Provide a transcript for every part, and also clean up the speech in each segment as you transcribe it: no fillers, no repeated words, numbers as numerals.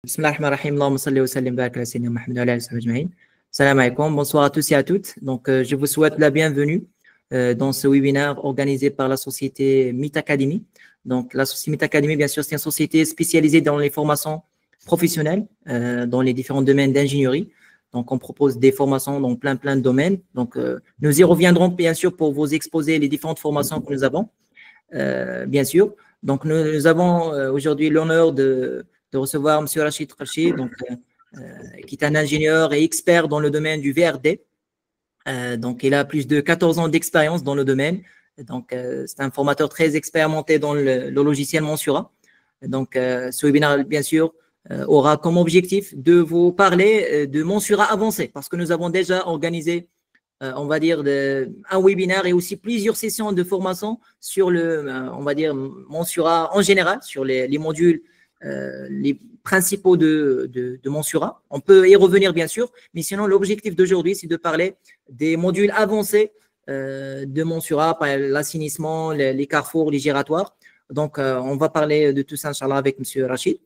Bismillahirrahmanirrahim. Allahumma salli wa sallim barak ala sayyidina Muhammad wa ala alihi wa sahbihi ajma'in. Salam alaikum. Bonsoir à tous et à toutes. Donc, je vous souhaite la bienvenue dans ce webinaire organisé par la société Meet Academy. Donc, la société Meet Academy, bien sûr, c'est une société spécialisée dans les formations professionnelles, dans les différents domaines d'ingénierie. Donc, on propose des formations dans plein de domaines. Donc, nous y reviendrons, bien sûr, pour vous exposer les différentes formations que nous avons, bien sûr. Donc, nous avons aujourd'hui l'honneur de recevoir M. Rachid Rachid, donc, qui est un ingénieur et expert dans le domaine du VRD. Donc, il a plus de 14 ans d'expérience dans le domaine. Donc, c'est un formateur très expérimenté dans le logiciel Monsura. Donc, ce webinaire, bien sûr, aura comme objectif de vous parler de Monsura avancé, parce que nous avons déjà organisé, on va dire, un webinaire et aussi plusieurs sessions de formation sur on va dire, Monsura en général, sur les modules, les principaux de Monsura. On peut y revenir, bien sûr, mais sinon, l'objectif d'aujourd'hui, c'est de parler des modules avancés de Monsura, par l'assainissement, les carrefours, les giratoires. Donc, on va parler de tout ça, Inch'Allah, avec M. Rachid.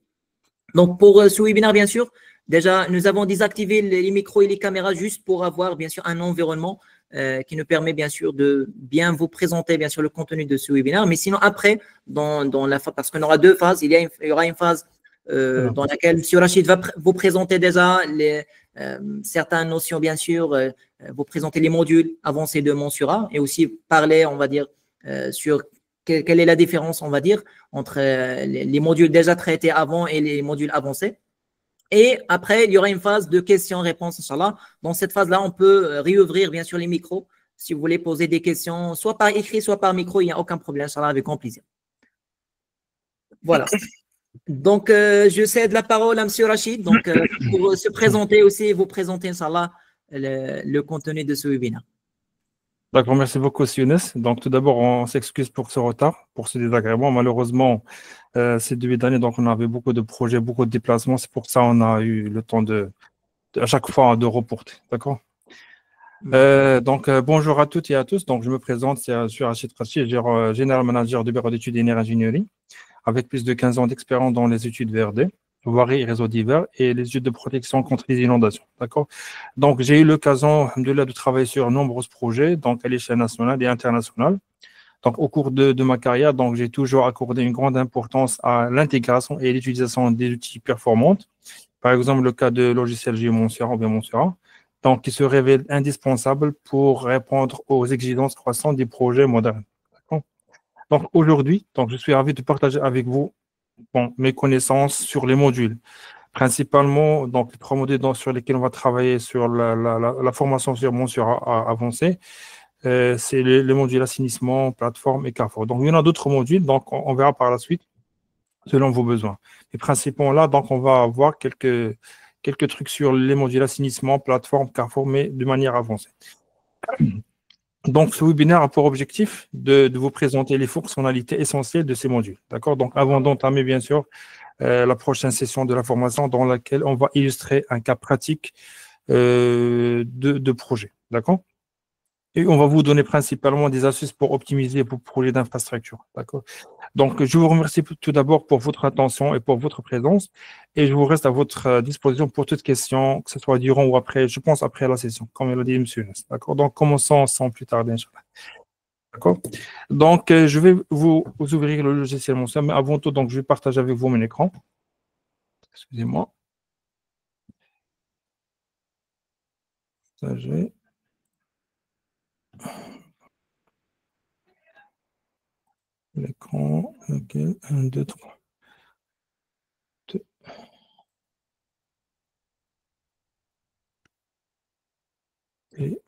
Donc, pour ce webinaire, bien sûr, déjà, nous avons désactivé les micros et les caméras juste pour avoir, bien sûr, un environnement qui nous permet, bien sûr, de bien vous présenter, bien sûr, le contenu de ce webinaire. Mais sinon, après, dans la phase, parce qu'on aura deux phases, il y aura une phase dans laquelle M. Rachid va vous présenter déjà certaines notions, bien sûr, vous présenter les modules avancés de Monsura et aussi parler, on va dire, sur quelle est la différence, on va dire, entre les modules déjà traités avant et les modules avancés. Et après, il y aura une phase de questions-réponses, Inch'Allah. Dans cette phase-là, on peut réouvrir, bien sûr, les micros. Si vous voulez poser des questions, soit par écrit, soit par micro, il n'y a aucun problème, Inch'Allah, avec grand plaisir. Voilà. Donc, je cède la parole à M. Rachid, donc, pour se présenter aussi et vous présenter, Inch'Allah, le contenu de ce webinaire. D'accord, merci beaucoup, Younes. Donc, tout d'abord, on s'excuse pour ce retard, pour ce désagrément. Malheureusement, ces début d'année, donc, on avait beaucoup de projets, beaucoup de déplacements. C'est pour ça qu'on a eu le temps à chaque fois de reporter. D'accord? Donc, bonjour à toutes et à tous. Donc, je me présente, je suis Rachid Rachid, général manager du bureau d'études et ingénierie, avec plus de 15 ans d'expérience dans les études VRD, voirie et réseaux divers et les études de protection contre les inondations. D'accord? Donc, j'ai eu l'occasion de travailler sur nombreux projets, donc à l'échelle nationale et internationale. Donc, au cours de ma carrière, donc, j'ai toujours accordé une grande importance à l'intégration et l'utilisation des outils performants. Par exemple, le cas de logiciel GeoMonsura ou bien Monsura, donc, qui se révèle indispensable pour répondre aux exigences croissantes des projets modernes. D'accord? Donc, aujourd'hui, donc, je suis ravi de partager avec vous mes connaissances sur les modules. Principalement, donc, les trois modules sur lesquels on va travailler sur la formation sur Monsura avancée, c'est les modules assainissement, plateforme et carrefour. Donc, il y en a d'autres modules, donc on verra par la suite selon vos besoins. Et principalement là, donc, on va avoir quelques trucs sur les modules assainissement, plateforme, carrefour, mais de manière avancée. Donc, ce webinaire a pour objectif de vous présenter les fonctionnalités essentielles de ces modules. D'accord? Donc, avant d'entamer, bien sûr, la prochaine session de la formation dans laquelle on va illustrer un cas pratique de projet. D'accord? Et on va vous donner principalement des astuces pour optimiser vos projets d'infrastructure. D'accord? Donc, je vous remercie tout d'abord pour votre attention et pour votre présence. Et je vous reste à votre disposition pour toute question, que ce soit durant ou après, je pense après la session, comme l'a dit M. Ness. D'accord? Donc, commençons sans plus tarder, Inch'Allah. D'accord? Donc, je vais vous ouvrir le logiciel Monsura, mais avant tout, donc, je vais partager avec vous mon écran. Excusez-moi. Partager. L'écran, ok, 1, 2, 3. Et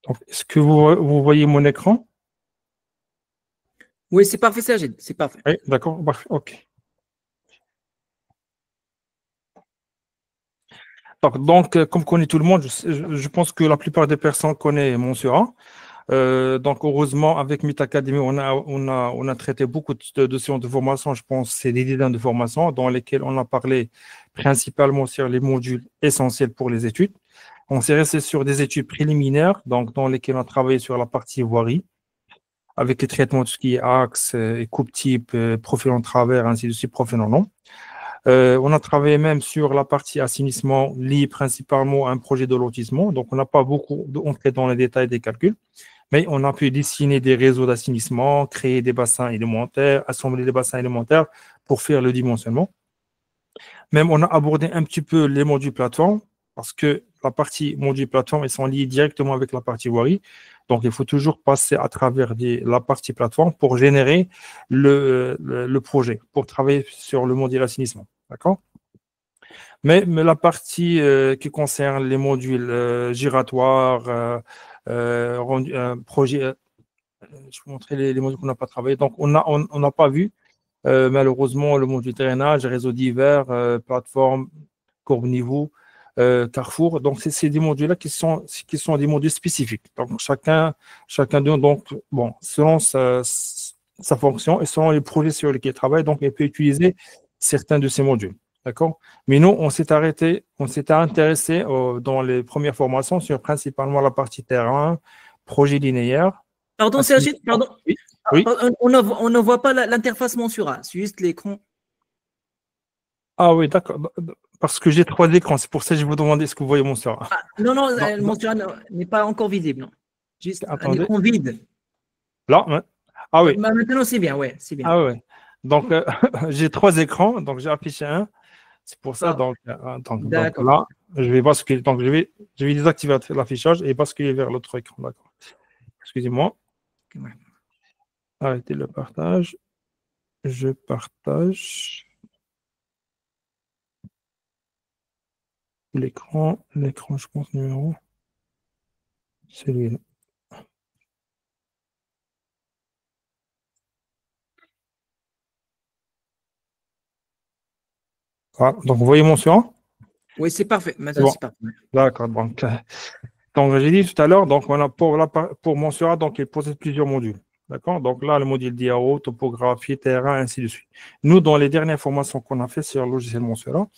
donc, est-ce que vous voyez mon écran? Oui, c'est parfait, Sajid, c'est parfait. Oui, d'accord, parfait, ok. Donc, comme connaît tout le monde, je pense que la plupart des personnes connaissent Monsura. Donc, heureusement, avec Meet Academy, on a traité beaucoup de séances de formation. Je pense que c'est des dizaines de formations dans lesquelles on a parlé principalement sur les modules essentiels pour les études. On s'est resté sur des études préliminaires, donc dans lesquelles on a travaillé sur la partie voirie, avec les traitements de tout ce qui est axe, coupe type, profil en travers, ainsi de suite, profil en long. On a travaillé même sur la partie assainissement liée principalement à un projet de lotissement. Donc, on n'a pas beaucoup entré dans les détails des calculs, mais on a pu dessiner des réseaux d'assainissement, créer des bassins élémentaires, assembler des bassins élémentaires pour faire le dimensionnement. Même, on a abordé un petit peu les modules plateforme parce que la partie module plateforme, ils sont liés directement avec la partie voirie. Donc, il faut toujours passer à travers la partie plateforme pour générer le projet, pour travailler sur le module assainissement. D'accord? Mais la partie qui concerne les modules giratoires, projet, je vais vous montrer les modules qu'on n'a pas travaillé. Donc, on n'a pas vu, malheureusement, le module drainage, réseau divers, plateforme, courbe niveau, Carrefour. Donc, c'est des modules-là qui sont des modules spécifiques. Donc, chacun d'eux, donc, bon, selon sa fonction et selon les projets sur lesquels il travaille, donc, il peut utiliser certains de ces modules. D'accord? Mais nous, on s'est intéressé dans les premières formations sur principalement la partie terrain, projet linéaire. Pardon, Sergi, pardon. Oui, oui. On ne voit pas l'interface Monsura, c'est juste l'écran. Ah oui, d'accord. Parce que j'ai trois écrans, c'est pour ça que je vous demandais est-ce que vous voyez mon sort. Non, Monsura n'est pas encore visible, non. Juste un Attendez. écran vide. Là, ouais. Ah oui. Maintenant, c'est bien, ouais, c'est bien. Ah oui. Donc, j'ai trois écrans, donc j'ai affiché un. C'est pour ça, donc là, je vais basculer. Donc, je vais désactiver l'affichage et basculer vers l'autre écran. D'accord. Excusez-moi. Arrêtez le partage. Je partage l'écran. L'écran, je pense, numéro. C'est lui. Voilà. Donc, vous voyez mon surat? Oui, c'est parfait. Maintenant, c'est parfait. D'accord. Donc, j'ai dit tout à l'heure, donc, on a pour mon surat, donc, il possède plusieurs modules. D'accord? Donc, là, le module DAO, topographie, terrain, ainsi de suite. Nous, dans les dernières formations qu'on a fait sur le logiciel Monsura,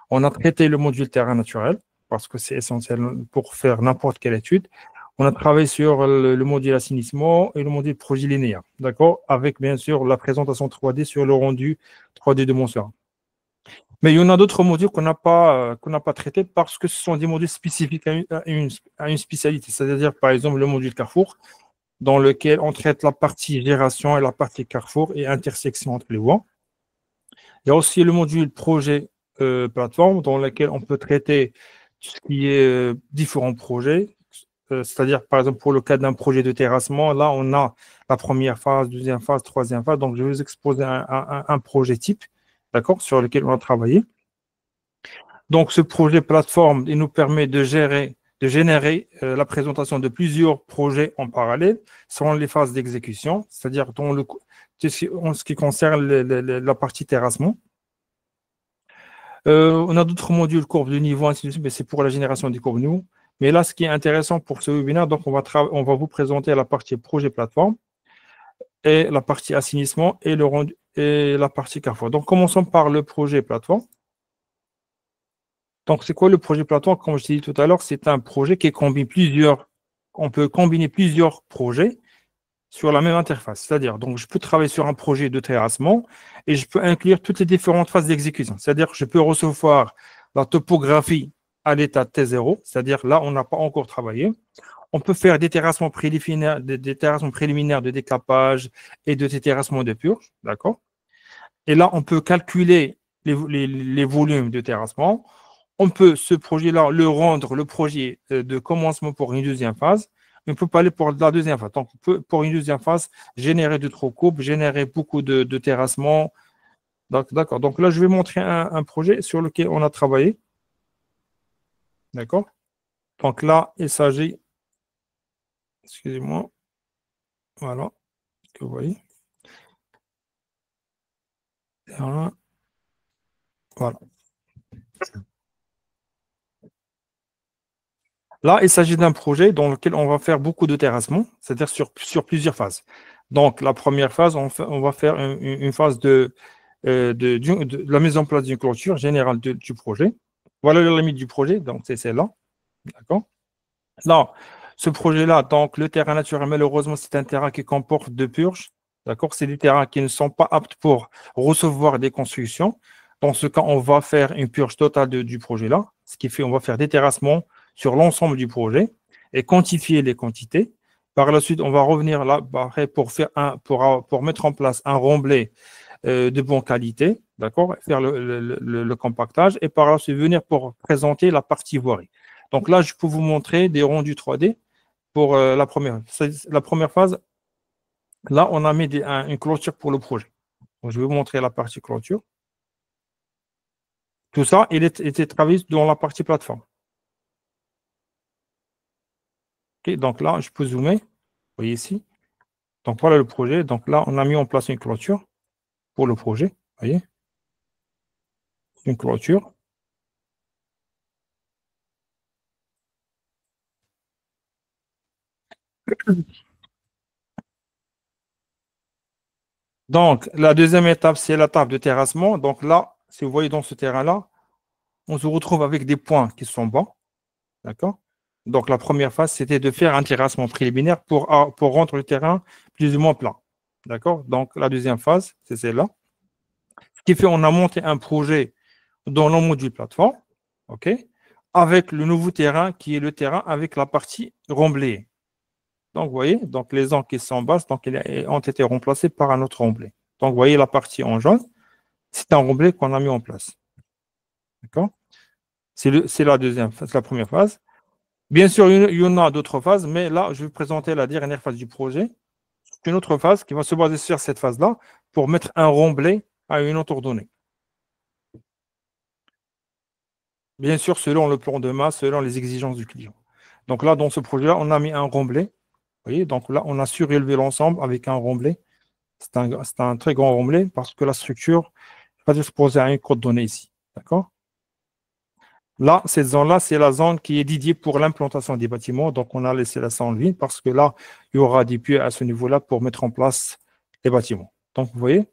on a traité le module terrain naturel parce que c'est essentiel pour faire n'importe quelle étude. On a travaillé sur le module assainissement et le module projet linéaire. D'accord? Avec, bien sûr, la présentation 3D sur le rendu 3D de Monsura. Mais il y en a d'autres modules qu'on n'a pas traités parce que ce sont des modules spécifiques à une spécialité. C'est-à-dire, par exemple, le module Carrefour, dans lequel on traite la partie génération et la partie Carrefour et intersection entre les voies. Il y a aussi le module projet plateforme, dans lequel on peut traiter tout ce qui est différents projets. C'est-à-dire, par exemple, pour le cas d'un projet de terrassement, là, on a la première phase, deuxième phase, troisième phase. Donc, je vais vous exposer un projet type, d'accord, sur lequel on a travaillé. Donc, ce projet plateforme, il nous permet de générer la présentation de plusieurs projets en parallèle selon les phases d'exécution, c'est-à-dire en ce qui concerne la partie terrassement. On a d'autres modules, courbes de niveau, ainsi de suite, mais c'est pour la génération des courbes de niveau. Mais là, ce qui est intéressant pour ce webinaire, donc on va vous présenter la partie projet plateforme et la partie assainissement et la partie Carrefour. Donc, commençons par le projet plateforme. Donc, c'est quoi le projet plateforme? Comme je t'ai dit tout à l'heure, c'est un projet qui combine on peut combiner plusieurs projets sur la même interface. C'est-à-dire, donc, je peux travailler sur un projet de terrassement et je peux inclure toutes les différentes phases d'exécution. C'est-à-dire que je peux recevoir la topographie à l'état T0, c'est-à-dire là, on n'a pas encore travaillé. On peut faire des terrassements préliminaires, de décapage et de terrassements de purge, d'accord? Et là, on peut calculer les volumes de terrassement. On peut, ce projet-là, le rendre le projet de commencement pour une deuxième phase. On peut pas aller pour la deuxième phase. Donc, on peut, pour une deuxième phase, générer de trop coupes, générer beaucoup de terrassements. D'accord. Donc là, je vais montrer un projet sur lequel on a travaillé. D'accord. Donc là, il s'agit, excusez-moi, voilà, ce que vous voyez. Voilà. Là, il s'agit d'un projet dans lequel on va faire beaucoup de terrassement, c'est-à-dire sur plusieurs phases. Donc, la première phase, on va faire une phase de la mise en place d'une clôture générale du projet. Voilà la limite du projet, donc c'est celle-là. D'accord? Là, ce projet-là, donc le terrain naturel, malheureusement, c'est un terrain qui comporte deux purges. D'accord? C'est des terrains qui ne sont pas aptes pour recevoir des constructions. Dans ce cas, on va faire une purge totale du projet-là, ce qui fait on va faire des terrassements sur l'ensemble du projet et quantifier les quantités. Par la suite, on va revenir là après, pour mettre en place un remblai de bonne qualité, d'accord, faire le compactage et par là, suite venir pour présenter la partie voirie. Donc là, je peux vous montrer des rendus 3D pour la première phase. Là, on a mis une clôture pour le projet. Donc, je vais vous montrer la partie clôture. Tout ça, il était travaillé dans la partie plateforme. Okay, donc là, je peux zoomer. Vous voyez ici. Donc voilà le projet. Donc là, on a mis en place une clôture pour le projet. Vous voyez, une clôture. Donc, la deuxième étape, c'est l'étape de terrassement. Donc là, si vous voyez dans ce terrain-là, on se retrouve avec des points qui sont bas. D'accord? Donc, la première phase, c'était de faire un terrassement préliminaire pour rendre le terrain plus ou moins plat. D'accord? Donc, la deuxième phase, c'est celle-là. Ce qui fait on a monté un projet dans le module plateforme, OK? Avec le nouveau terrain qui est le terrain avec la partie remblée. Donc, vous voyez, donc les angles qui sont en bas donc, ont été remplacés par un autre remblai. Donc, vous voyez la partie en jaune, c'est un remblai qu'on a mis en place. D'accord? C'est la deuxième phase, la première phase. Bien sûr, il y en a d'autres phases, mais là, je vais vous présenter la dernière phase du projet. C'est une autre phase qui va se baser sur cette phase-là pour mettre un remblai à une autre donnée. Bien sûr, selon le plan de masse, selon les exigences du client. Donc là, dans ce projet-là, on a mis un remblai. Vous voyez, donc là, on a surélevé l'ensemble avec un remblai. C'est un très grand remblai parce que la structure va se poser à une courte donnée ici. D'accord? Là, cette zone-là, c'est la zone qui est dédiée pour l'implantation des bâtiments. Donc, on a laissé la zone vide parce que là, il y aura des puits à ce niveau-là pour mettre en place les bâtiments. Donc, vous voyez,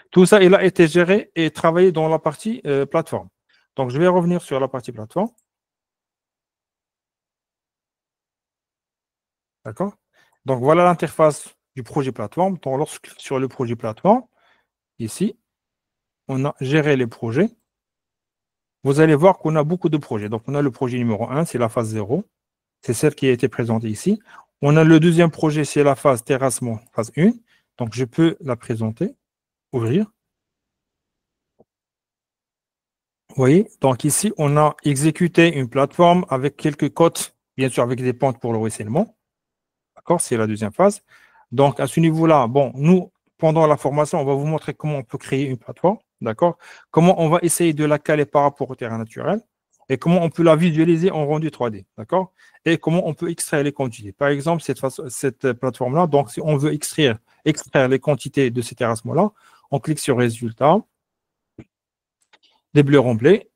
tout ça, il a été géré et travaillé dans la partie plateforme. Donc, je vais revenir sur la partie plateforme. D'accord? Donc, voilà l'interface du projet plateforme. Donc, lorsque sur le projet plateforme, ici, on a géré les projets. Vous allez voir qu'on a beaucoup de projets. Donc, on a le projet numéro 1, c'est la phase 0. C'est celle qui a été présentée ici. On a le deuxième projet, c'est la phase terrassement, phase 1. Donc, je peux la présenter, ouvrir. Vous voyez, donc ici, on a exécuté une plateforme avec quelques côtes, bien sûr, avec des pentes pour le ruissellement. D'accord, c'est la deuxième phase. Donc, à ce niveau-là, bon, nous, pendant la formation, on va vous montrer comment on peut créer une plateforme. D'accord? Comment on va essayer de la caler par rapport au terrain naturel et comment on peut la visualiser en rendu 3D. D'accord? Et comment on peut extraire les quantités. Par exemple, cette plateforme-là, donc si on veut extraire les quantités de ces terrassements-là, on clique sur Résultats, des bleus remblés,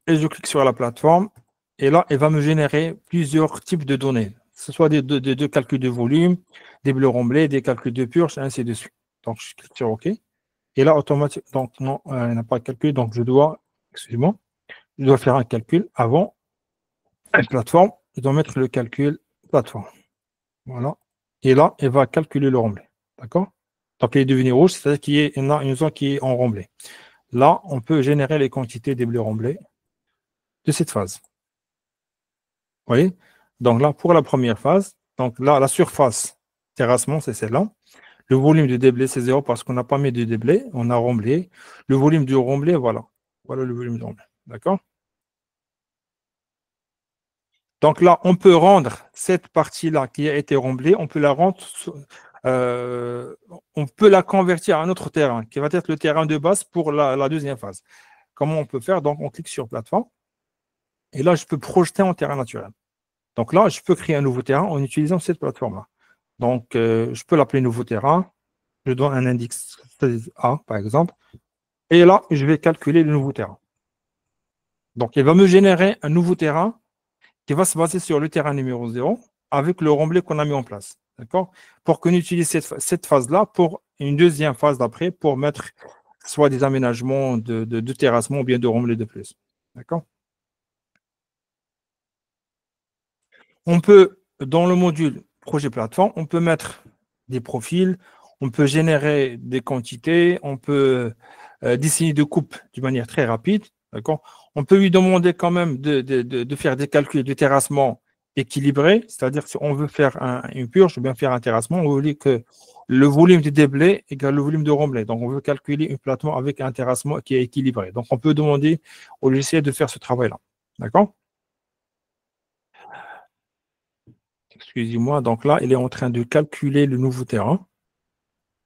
et je clique sur la plateforme. Et là, elle va me générer plusieurs types de données. Que ce soit des calculs de volume, des bleus remblés, des calculs de purge, ainsi de suite. Donc, je clique sur OK. Et là, automatiquement, donc non, il n'a pas de calcul, donc excusez-moi, je dois faire un calcul avant la plateforme. Je dois mettre le calcul plateforme. Voilà. Et là, elle va calculer le remblai. D'accord? Donc, il est devenu rouge, c'est-à-dire qu'il y a une zone qui est en remblai. Là, on peut générer les quantités des bleus remblés de cette phase. Vous voyez? Donc là, pour la première phase, donc là, la surface terrassement, c'est celle-là. Le volume de déblai, c'est 0 parce qu'on n'a pas mis de déblai, on a remblé. Le volume du remblai, voilà. Voilà le volume du remblai. D'accord? Donc là, on peut rendre cette partie-là qui a été remblée, on peut la rendre, euh, on peut la convertir à un autre terrain, qui va être le terrain de base pour la deuxième phase. Comment on peut faire? Donc, on clique sur plateforme. Et là, je peux projeter en terrain naturel. Donc là, je peux créer un nouveau terrain en utilisant cette plateforme-là. Donc, je peux l'appeler nouveau terrain. Je donne un index 16A, par exemple. Et là, je vais calculer le nouveau terrain. Donc, il va me générer un nouveau terrain qui va se baser sur le terrain numéro 0 avec le remblai qu'on a mis en place. D'accord? Pour qu'on utilise cette phase-là pour une deuxième phase d'après pour mettre soit des aménagements de terrassement ou bien de remblai de plus. D'accord? On peut, dans le module projet plateforme, on peut mettre des profils, on peut générer des quantités, on peut dessiner des coupes d'une manière très rapide. D'accord? On peut lui demander quand même de faire des calculs de terrassement équilibrés, c'est-à-dire si on veut faire une purge ou bien faire un terrassement, on veut que le volume de déblai égale le volume de remblai. Donc, on veut calculer un plateau avec un terrassement qui est équilibré. Donc, on peut demander au logiciel de faire ce travail-là. D'accord? Excusez-moi, donc là, il est en train de calculer le nouveau terrain.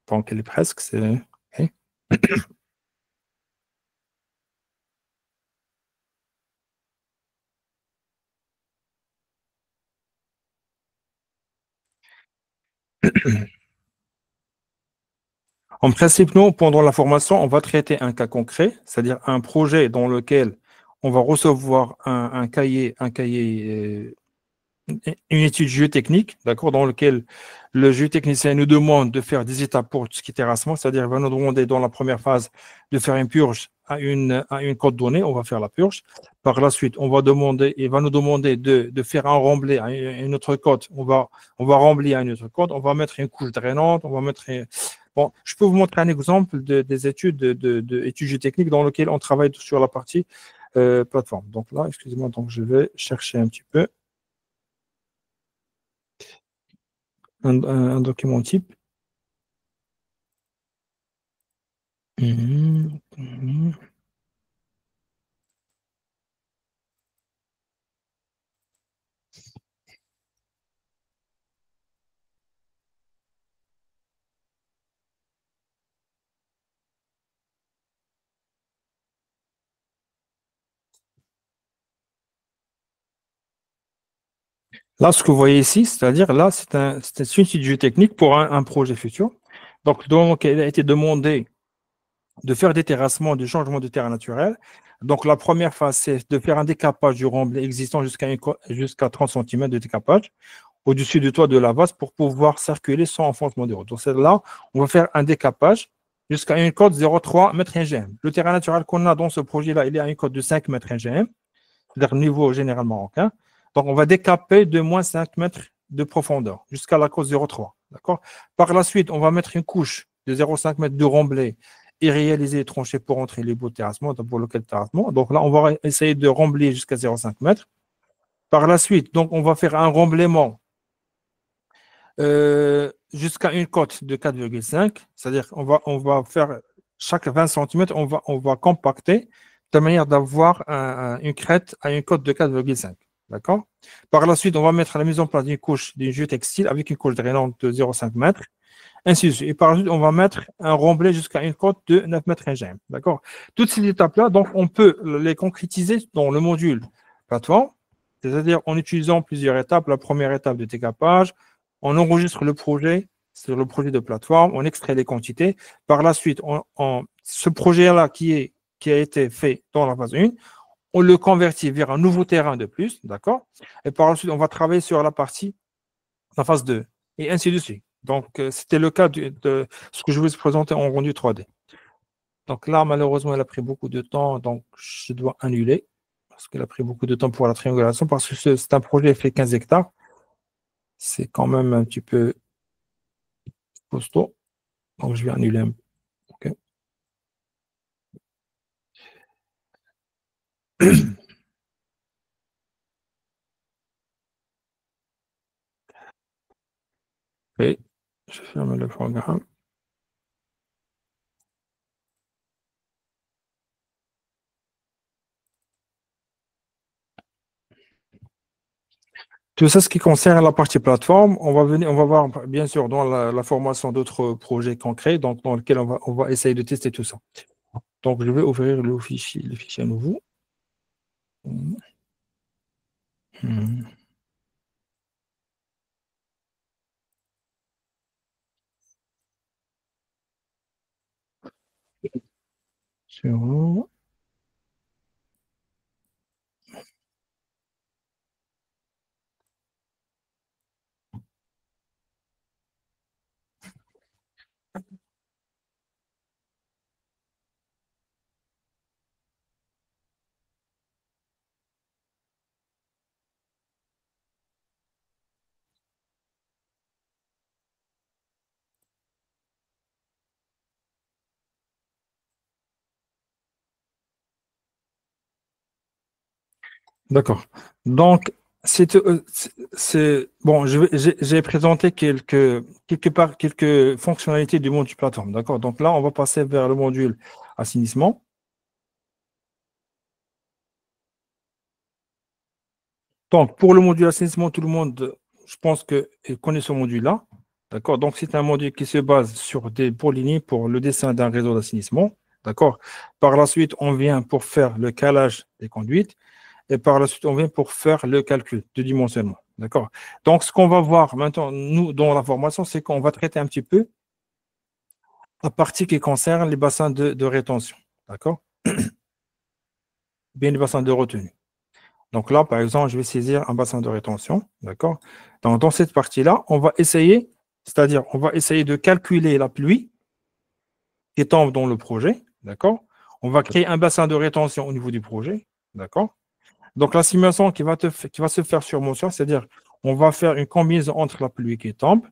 Donc, il est presque, c'est. Ok. En principe, nous, pendant la formation, on va traiter un cas concret, c'est-à-dire un projet dans lequel on va recevoir un cahier une étude géotechnique, d'accord, dans laquelle le géotechnicien nous demande de faire des étapes pour tout ce qui est terrassement, c'est-à-dire il va nous demander dans la première phase de faire une purge à une cote donnée, on va faire la purge. Par la suite, il va nous demander de faire un remblai à une autre cote, on va rembler à une autre cote, on va mettre une couche drainante, on va mettre. Bon, je peux vous montrer un exemple des études études géotechniques dans lesquelles on travaille sur la partie plateforme. Donc là, excusez-moi, donc je vais chercher un petit peu. Un document type. Mhm, mhm. Là, ce que vous voyez ici, c'est-à-dire là, c'est une étude géotechnique pour un projet futur. Donc, il a été demandé de faire des terrassements, du changement de terrain naturel. Donc, la première phase, c'est de faire un décapage du remblai existant jusqu'à 30 cm de décapage au-dessus du toit de la vase pour pouvoir circuler sans enfoncement de route. Donc, c'est là, on va faire un décapage jusqu'à une cote 0,3 m NGM. Le terrain naturel qu'on a dans ce projet-là, il est à une cote de 5 m NGM, c'est-à-dire niveau généralement marocain. Donc, on va décaper de moins 5 mètres de profondeur jusqu'à la cote 0,3. D'accord? Par la suite, on va mettre une couche de 0,5 m de remblai et réaliser les tranchées pour entrer les bouts de terrassement, pour lequel terrassement. Donc là, on va essayer de rembler jusqu'à 0,5 m. Par la suite, donc, on va faire un remblaiement jusqu'à une cote de 4,5, c'est-à-dire on va faire chaque 20 cm, on va compacter de manière d'avoir une crête à une cote de 4,5. D'accord? Par la suite, on va mettre la mise en place d'une couche d'une géotextile avec une couche drainante de 0,5 m, ainsi de suite. Et par la suite, on va mettre un remblai jusqu'à une cote de 9 mètres NGM. D'accord? Toutes ces étapes-là, donc, on peut les concrétiser dans le module plateforme, c'est-à-dire en utilisant plusieurs étapes. La première étape de décapage, on enregistre le projet sur le projet de plateforme, on extrait les quantités. Par la suite, ce projet-là qui a été fait dans la phase 1, on le convertit vers un nouveau terrain de plus, d'accord? Et par la suite, on va travailler sur la phase 2, et ainsi de suite. Donc, c'était le cas de ce que je vous ai présenté en rendu 3D. Donc là, malheureusement, elle a pris beaucoup de temps, donc je dois annuler parce qu'elle a pris beaucoup de temps pour la triangulation parce que c'est un projet qui fait 15 hectares. C'est quand même un petit peu costaud. Donc, je vais annuler un peu. Ok. Et je ferme le programme. Tout ça, ce qui concerne la partie plateforme, on va voir bien sûr dans la formation d'autres projets concrets, donc dans lesquels on va essayer de tester tout ça. Donc, je vais ouvrir le fichier à nouveau. Hmm. Sur- D'accord. Donc, bon, j'ai présenté quelques fonctionnalités du module plateforme. D'accord. Donc là, on va passer vers le module assainissement. Donc, pour le module assainissement, tout le monde, je pense que il connaît ce module-là. D'accord. Donc, c'est un module qui se base sur des polynées pour le dessin d'un réseau d'assainissement. D'accord. Par la suite, on vient pour faire le calage des conduites. Et par la suite, on vient pour faire le calcul de dimensionnement. D'accord? Donc, ce qu'on va voir maintenant, nous, dans la formation, c'est qu'on va traiter un petit peu la partie qui concerne les bassins de rétention. D'accord? Bien les bassins de retenue. Donc là, par exemple, je vais saisir un bassin de rétention. D'accord? Donc, dans cette partie-là, on va essayer, c'est-à-dire, on va essayer de calculer la pluie qui tombe dans le projet. D'accord? On va créer un bassin de rétention au niveau du projet. D'accord? Donc, la simulation qui va se faire sur motion, c'est-à-dire on va faire une combinaison entre la pluie qui tombe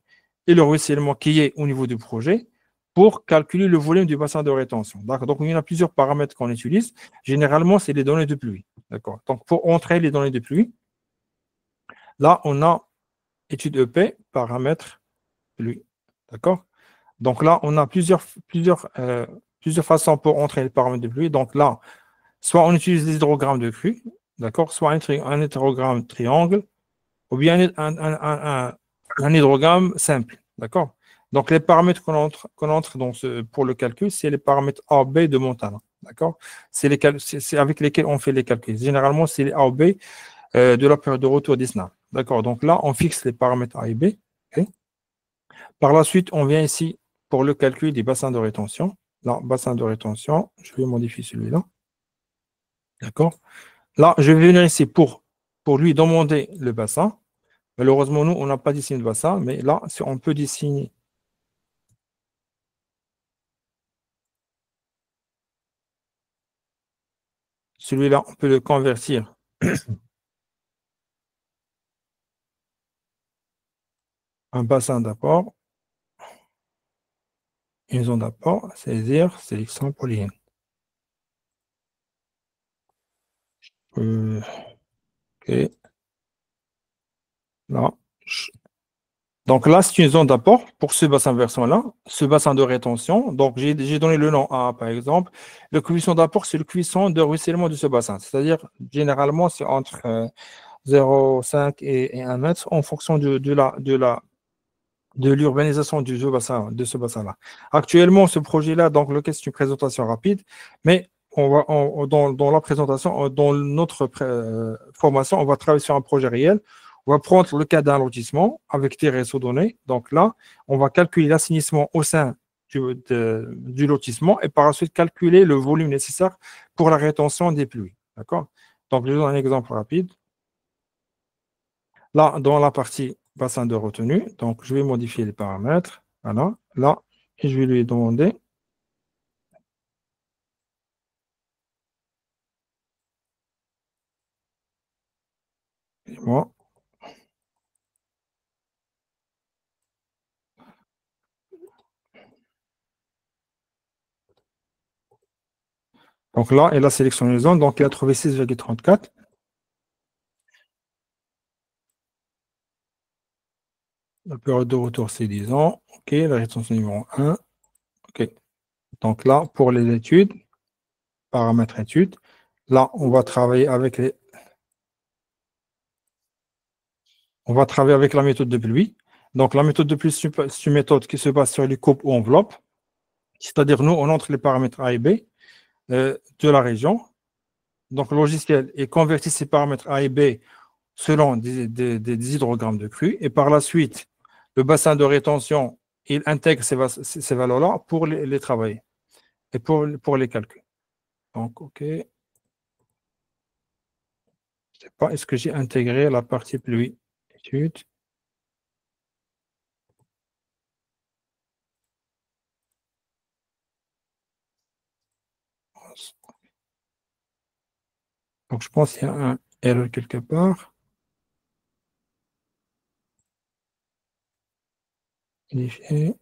et le ruissellement qui est au niveau du projet pour calculer le volume du bassin de rétention. D'accord. Donc, il y en a plusieurs paramètres qu'on utilise. Généralement, c'est les données de pluie. D'accord. Donc, pour entrer les données de pluie, là, on a étude EP, paramètres pluie. D'accord. Donc là, on a plusieurs façons pour entrer les paramètres de pluie. Donc là, soit on utilise les hydrogrammes de crue, d'accord, soit un hydrogramme triangle, ou bien un hydrogramme simple. D'accord? Donc, les paramètres qu'on entre pour le calcul, c'est les paramètres A, B de Montana. D'accord? C'est avec lesquels on fait les calculs. Généralement, c'est les A ou B de la période de retour d'Isna. D'accord? Donc là, on fixe les paramètres A et B. Ok. Par la suite, on vient ici pour le calcul des bassins de rétention. Là, bassin de rétention, je vais modifier celui-là. D'accord? Là, je vais venir ici pour lui demander le bassin. Malheureusement, nous, on n'a pas dessiné de bassin, mais là, si on peut dessiner celui-là, on peut le convertir en bassin d'apport, une zone d'apport, saisir, sélection polygone. OK, là. Donc là, c'est une zone d'apport pour ce bassin versant-là, ce bassin de rétention. Donc, j'ai donné le nom A, par exemple. Le cuisson d'apport, c'est le cuisson de ruissellement de ce bassin. C'est-à-dire, généralement, c'est entre 0,5 et 1 mètre en fonction de l'urbanisation de ce bassin-là. Actuellement, ce projet-là, donc, lequel c'est une présentation rapide, mais dans la présentation, dans notre formation, on va travailler sur un projet réel. On va prendre le cas d'un lotissement avec des réseaux données. Donc là, on va calculer l'assainissement au sein du lotissement et par la suite calculer le volume nécessaire pour la rétention des pluies. D'accord? Donc, je vous donne un exemple rapide. Là, dans la partie bassin de retenue, donc je vais modifier les paramètres. Voilà, là, et je vais lui demander, moi, donc là, elle a sélectionné les zones, donc il a trouvé 6,34. La période de retour, c'est 10 ans. OK, la rétention numéro 1. OK. Donc là, pour les études, paramètres études, là, on va travailler avec la méthode de pluie. Donc, la méthode de pluie, c'est une méthode qui se base sur les coupes ou enveloppes. C'est-à-dire, nous, on entre les paramètres A et B de la région. Donc, le logiciel il convertit ces paramètres A et B selon des hydrogrammes de crue. Et par la suite, le bassin de rétention, il intègre ces valeurs-là pour les travailler et pour les calculs. Donc, OK. Je ne sais pas, est-ce que j'ai intégré la partie pluie étude? Donc, je pense qu'il y a un erreur quelque part. Modifier.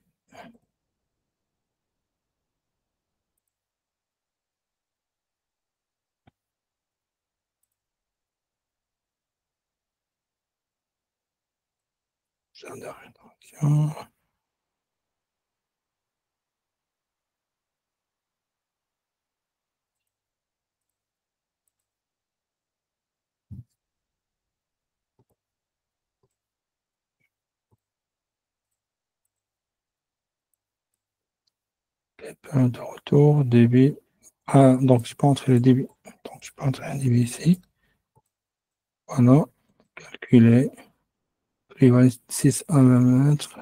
Bassin de rétention. Point de retour, débit. Ah, donc, je peux entrer le débit. Donc, je peux entrer un débit ici. Voilà. Calculer. Privé 6 à 20 mètres.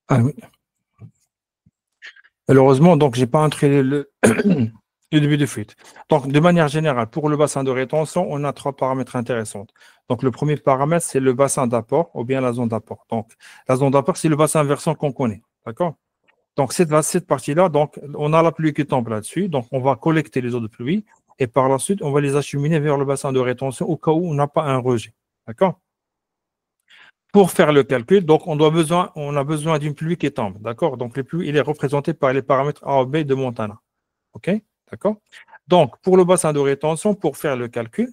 Ah oui. Malheureusement, donc, j'ai pas entré le début de fuite. Donc, de manière générale, pour le bassin de rétention, on a trois paramètres intéressants. Donc, le premier paramètre, c'est le bassin d'apport ou bien la zone d'apport. Donc, la zone d'apport, c'est le bassin versant qu'on connaît. D'accord? Donc, cette partie-là, donc, on a la pluie qui tombe là-dessus. Donc, on va collecter les eaux de pluie et par la suite, on va les acheminer vers le bassin de rétention au cas où on n'a pas un rejet. D'accord? Pour faire le calcul, donc, on a besoin d'une pluie qui tombe. D'accord? Donc, les pluies, il est représenté par les paramètres A ou B de Montana. OK? D'accord? Donc, pour le bassin de rétention, pour faire le calcul,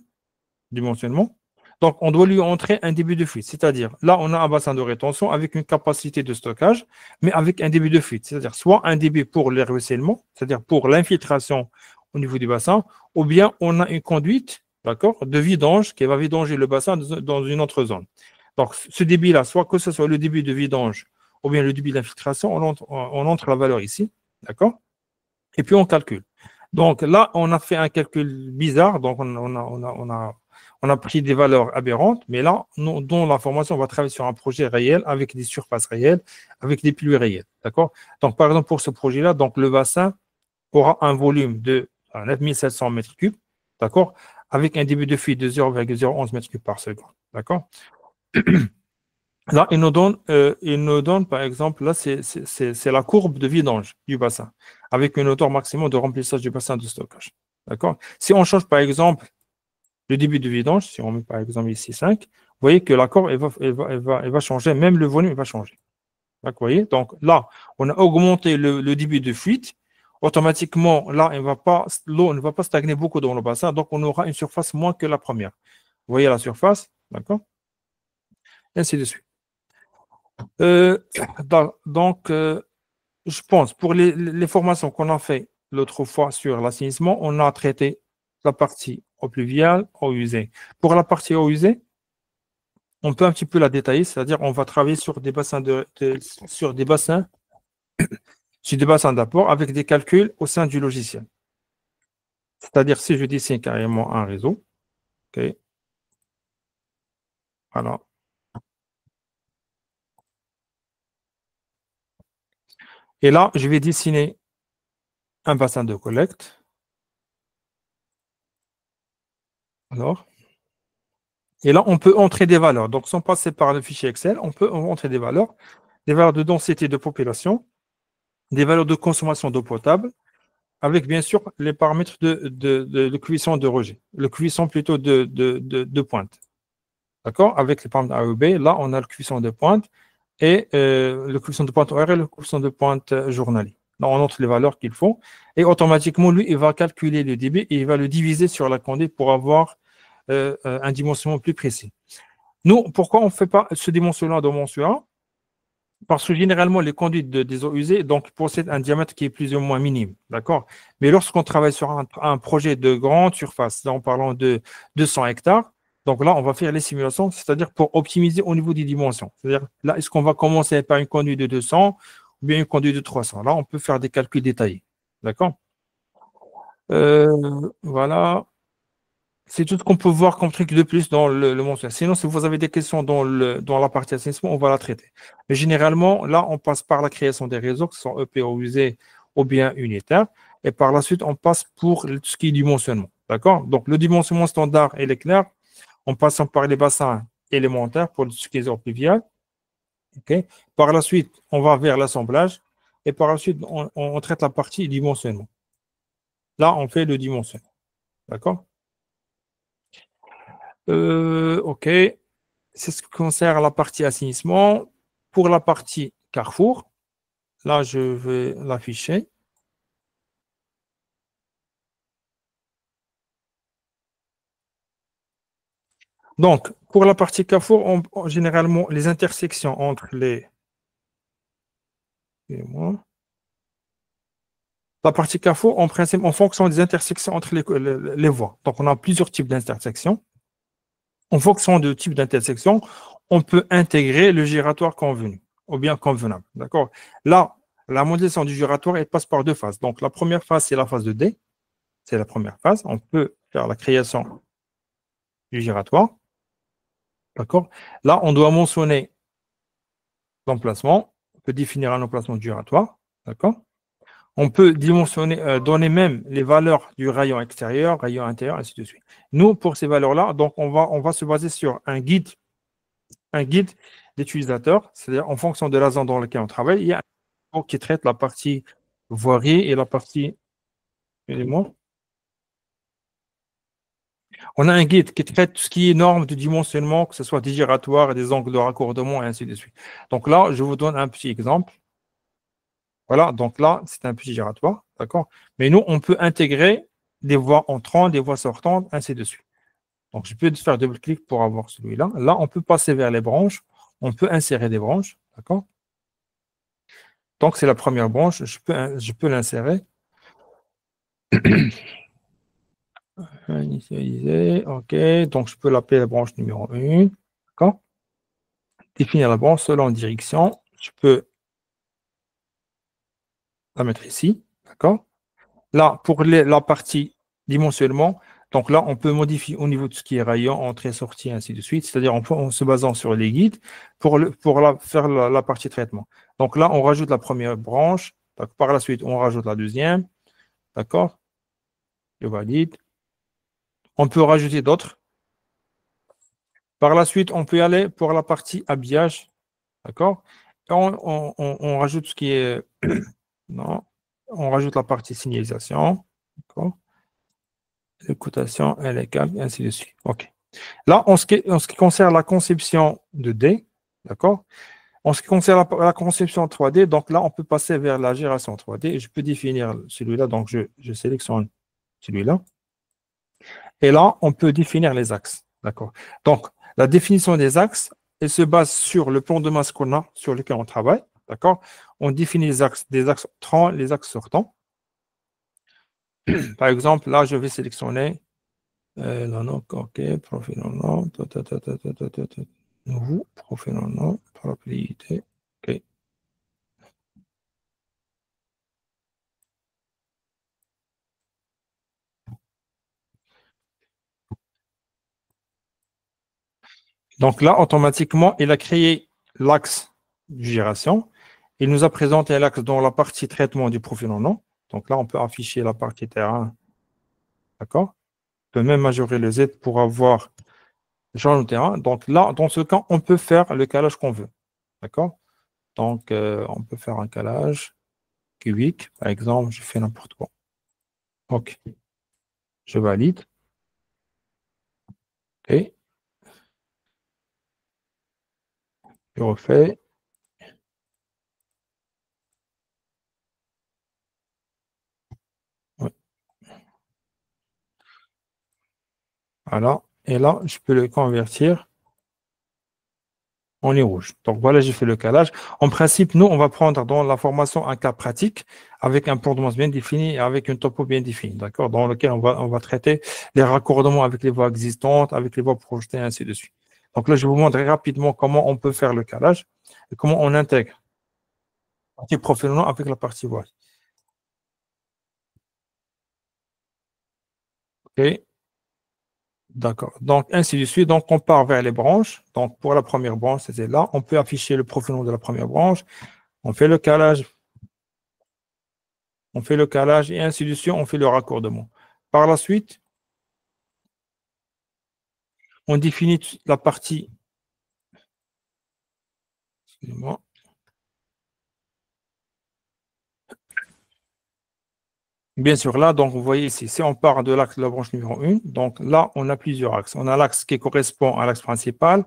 dimensionnement. Donc, on doit lui entrer un débit de fuite. C'est-à-dire, là, on a un bassin de rétention avec une capacité de stockage, mais avec un débit de fuite. C'est-à-dire, soit un débit pour les ruissellements, c'est-à-dire pour l'infiltration au niveau du bassin, ou bien on a une conduite, d'accord, de vidange qui va vidanger le bassin dans une autre zone. Donc, ce débit-là, soit que ce soit le débit de vidange ou bien le débit d'infiltration, on entre la valeur ici, d'accord? Et puis on calcule. Donc là, on a fait un calcul bizarre, donc on a pris des valeurs aberrantes, mais là, dans la formation, on va travailler sur un projet réel avec des surfaces réelles, avec des pluies réelles. D'accord? Donc, par exemple, pour ce projet-là, donc le bassin aura un volume de 9700 mètres cubes, d'accord? Avec un débit de fuite de 0,011 mètres cubes par seconde. D'accord? Là, il nous donne, par exemple, là, c'est la courbe de vidange du bassin, avec une hauteur maximum de remplissage du bassin de stockage. D'accord? Si on change, par exemple, le débit de vidange, si on met, par exemple, ici 5, vous voyez que la courbe, elle va changer, même le volume, il va changer. D'accord, vous voyez? Donc là, on a augmenté le débit de fuite. Automatiquement, là, l'eau ne va pas stagner beaucoup dans le bassin, donc on aura une surface moins que la première. Vous voyez la surface? D'accord? Et ainsi de suite. Euh, donc, je pense, pour les formations qu'on a fait l'autre fois sur l'assainissement, on a traité la partie eau pluviale, eau usée. Pour la partie eau usée, on peut un petit peu la détailler, c'est-à-dire on va travailler sur des bassins d'apport avec des calculs au sein du logiciel. C'est-à-dire si je dessine carrément un réseau, ok, voilà. Et là, je vais dessiner un bassin de collecte. Alors, et là, on peut entrer des valeurs. Donc, sans passer par le fichier Excel, on peut entrer des valeurs de densité de population, des valeurs de consommation d'eau potable, avec bien sûr les paramètres de cuisson de rejet, le cuisson plutôt de pointe. D'accord? Avec les paramètres A ou B, là, on a le cuisson de pointe et le cuisson de pointe horaire et le cuisson de pointe journalier. Là, on entre les valeurs qu'il faut et automatiquement, lui, il va calculer le débit et il va le diviser sur la conduite pour avoir un dimensionnement plus précis. Nous, pourquoi on ne fait pas ce dimensionnement dans mensurat? Parce que généralement, les conduites des eaux usées donc, possèdent un diamètre qui est plus ou moins minime. D'accord? Mais lorsqu'on travaille sur un projet de grande surface, là, en parlant de 200 hectares, donc là, on va faire les simulations, c'est-à-dire pour optimiser au niveau des dimensions. C'est-à-dire, là, est-ce qu'on va commencer par une conduite de 200 ou bien une conduite de 300? Là, on peut faire des calculs détaillés. D'accord? Voilà. C'est tout ce qu'on peut voir comme truc de plus dans le mensuel. Sinon, si vous avez des questions dans la partie assainissement, on va la traiter. Mais généralement, là, on passe par la création des réseaux, qui sont EPO usés ou bien unitaires. Et par la suite, on passe pour tout ce qui est dimensionnement. D'accord? Donc, le dimensionnement standard, il est clair, en passant par les bassins élémentaires pour tout ce qui est eaux pluviales. OK? Par la suite, on va vers l'assemblage. Et par la suite, on traite la partie dimensionnement. Là, on fait le dimensionnement. D'accord? OK. C'est ce qui concerne la partie assainissement. Pour la partie Carrefour, là, je vais l'afficher. Donc, pour la partie Carrefour, généralement, les intersections entre les... Excusez-moi. La partie Carrefour, en principe, en fonction des intersections entre les voies. Donc, on a plusieurs types d'intersections. En fonction du type d'intersection, on peut intégrer le giratoire convenu ou bien convenable. D'accord? Là, la modélisation du giratoire, elle passe par deux phases. Donc, la première phase, c'est la phase de D. C'est la première phase. On peut faire la création du giratoire. D'accord? Là, on doit mentionner l'emplacement. On peut définir un emplacement du giratoire. D'accord? On peut dimensionner, donner même les valeurs du rayon extérieur, rayon intérieur, ainsi de suite. Nous, pour ces valeurs-là, donc on va se baser sur un guide d'utilisateur, c'est-à-dire en fonction de la zone dans laquelle on travaille, il y a un guide qui traite la partie voirie et la partie éléments. On a un guide qui traite tout ce qui est normes de dimensionnement, que ce soit des giratoires, des angles de raccordement, et ainsi de suite. Donc là, je vous donne un petit exemple. Voilà, donc là, c'est un petit giratoire, d'accord? Mais nous, on peut intégrer des voies entrantes, des voies sortantes, ainsi de suite. Donc, je peux faire double-clic pour avoir celui-là. Là, on peut passer vers les branches. On peut insérer des branches, d'accord? Donc, c'est la première branche. Je peux l'insérer. Initialiser, OK. Donc, je peux l'appeler la branche numéro 1, d'accord? Définir la branche selon direction. Je peux la mettre ici, d'accord? Là, pour la partie dimensionnement, donc là, on peut modifier au niveau de ce qui est rayon, entrée, sortie, ainsi de suite, c'est-à-dire en se basant sur les guides pour faire la partie traitement. Donc là, on rajoute la première branche, par la suite, on rajoute la deuxième, d'accord? Je valide. On peut rajouter d'autres. Par la suite, on peut y aller pour la partie habillage, d'accord? On rajoute ce qui est... non, on rajoute la partie signalisation, d'accord? L'écotation, elle est calme, et ainsi de suite. OK. Là, en ce qui concerne la conception de D, d'accord? En ce qui concerne la conception 3D, donc là, on peut passer vers la génération 3D. Je peux définir celui-là, donc je sélectionne celui-là. Et là, on peut définir les axes, d'accord? Donc, la définition des axes, elle se base sur le plan de masse qu'on a, sur lequel on travaille, d'accord? On définit les axes, des axes entrants, les axes sortants. Par exemple, là, je vais sélectionner non, non, OK, profil non, non, nouveau, profil non, non, propriété, OK. Donc là, automatiquement, il a créé l'axe de génération. Il nous a présenté l'axe dans la partie traitement du profil non, non. Donc là, on peut afficher la partie terrain, d'accord? On peut même majorer le Z pour avoir le changement de terrain. Donc là, dans ce cas, on peut faire le calage qu'on veut, d'accord? Donc, on peut faire un calage cubique, par exemple, je fais n'importe quoi. OK. Je valide. OK. Je refais. Ouais. Voilà. Et là, je peux le convertir en ligne rouge. Donc voilà, j'ai fait le calage. En principe, nous, on va prendre dans la formation un cas pratique avec un plan de masse bien défini et avec une topo bien définie, d'accord, dans lequel on va traiter les raccordements avec les voies existantes, avec les voies projetées, ainsi de suite. Donc là, je vais vous montrer rapidement comment on peut faire le calage et comment on intègre la partie professionnelle avec la partie voie. OK. D'accord. Donc, ainsi de suite. Donc, on part vers les branches. Donc, pour la première branche, c'était là. On peut afficher le profil de la première branche. On fait le calage. On fait le calage et ainsi de suite. On fait le raccordement. Par la suite, on définit la partie. Excusez-moi. Bien sûr, là, donc, vous voyez ici, si on part de l'axe de la branche numéro 1, donc là, on a plusieurs axes. On a l'axe qui correspond à l'axe principal,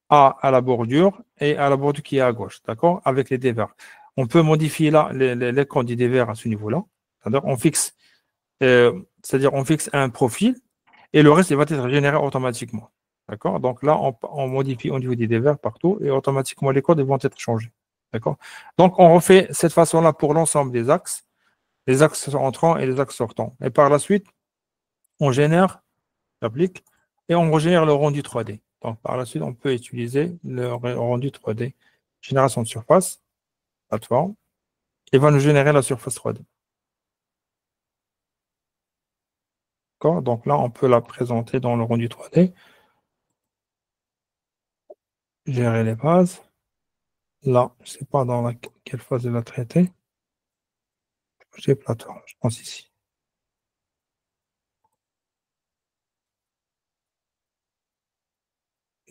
à la bordure et à la bordure qui est à gauche, d'accord, avec les dévers. On peut modifier là l'écran du dévers à ce niveau-là. C'est-à-dire, on fixe un profil et le reste, il va être généré automatiquement. D'accord? Donc là, on modifie au niveau des verbes partout et automatiquement, les codes ils vont être changés. D'accord? Donc, on refait cette façon-là pour l'ensemble des axes, les axes entrants et les axes sortants. Et par la suite, on génère, j'applique, et on régénère le rendu 3D. Donc, par la suite, on peut utiliser le rendu 3D. Génération de surface, plateforme, et va nous générer la surface 3D. D'accord? Donc là, on peut la présenter dans le rendu 3D. Gérer les bases. Là, je ne sais pas dans quelle phase elle a traité. J'ai plateforme, je pense ici.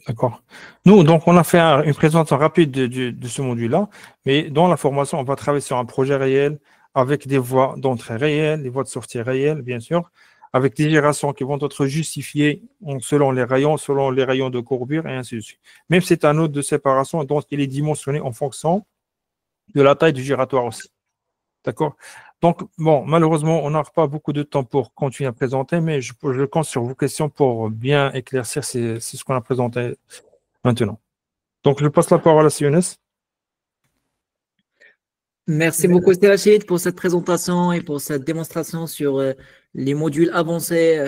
D'accord. Nous, donc, on a fait une présentation rapide de ce module-là, mais dans la formation, on va travailler sur un projet réel avec des voies d'entrée réelles, des voies de sortie réelles, bien sûr, avec des générations qui vont être justifiées selon les rayons de courbure et ainsi de suite. Même si c'est un node de séparation, donc il est dimensionné en fonction de la taille du giratoire aussi. D'accord? Donc, bon, malheureusement, on n'a pas beaucoup de temps pour continuer à présenter, mais je compte sur vos questions pour bien éclaircir ce qu'on a présenté maintenant. Donc, je passe la parole à Younes. Merci beaucoup, Rachid, pour cette présentation et pour cette démonstration sur les modules avancés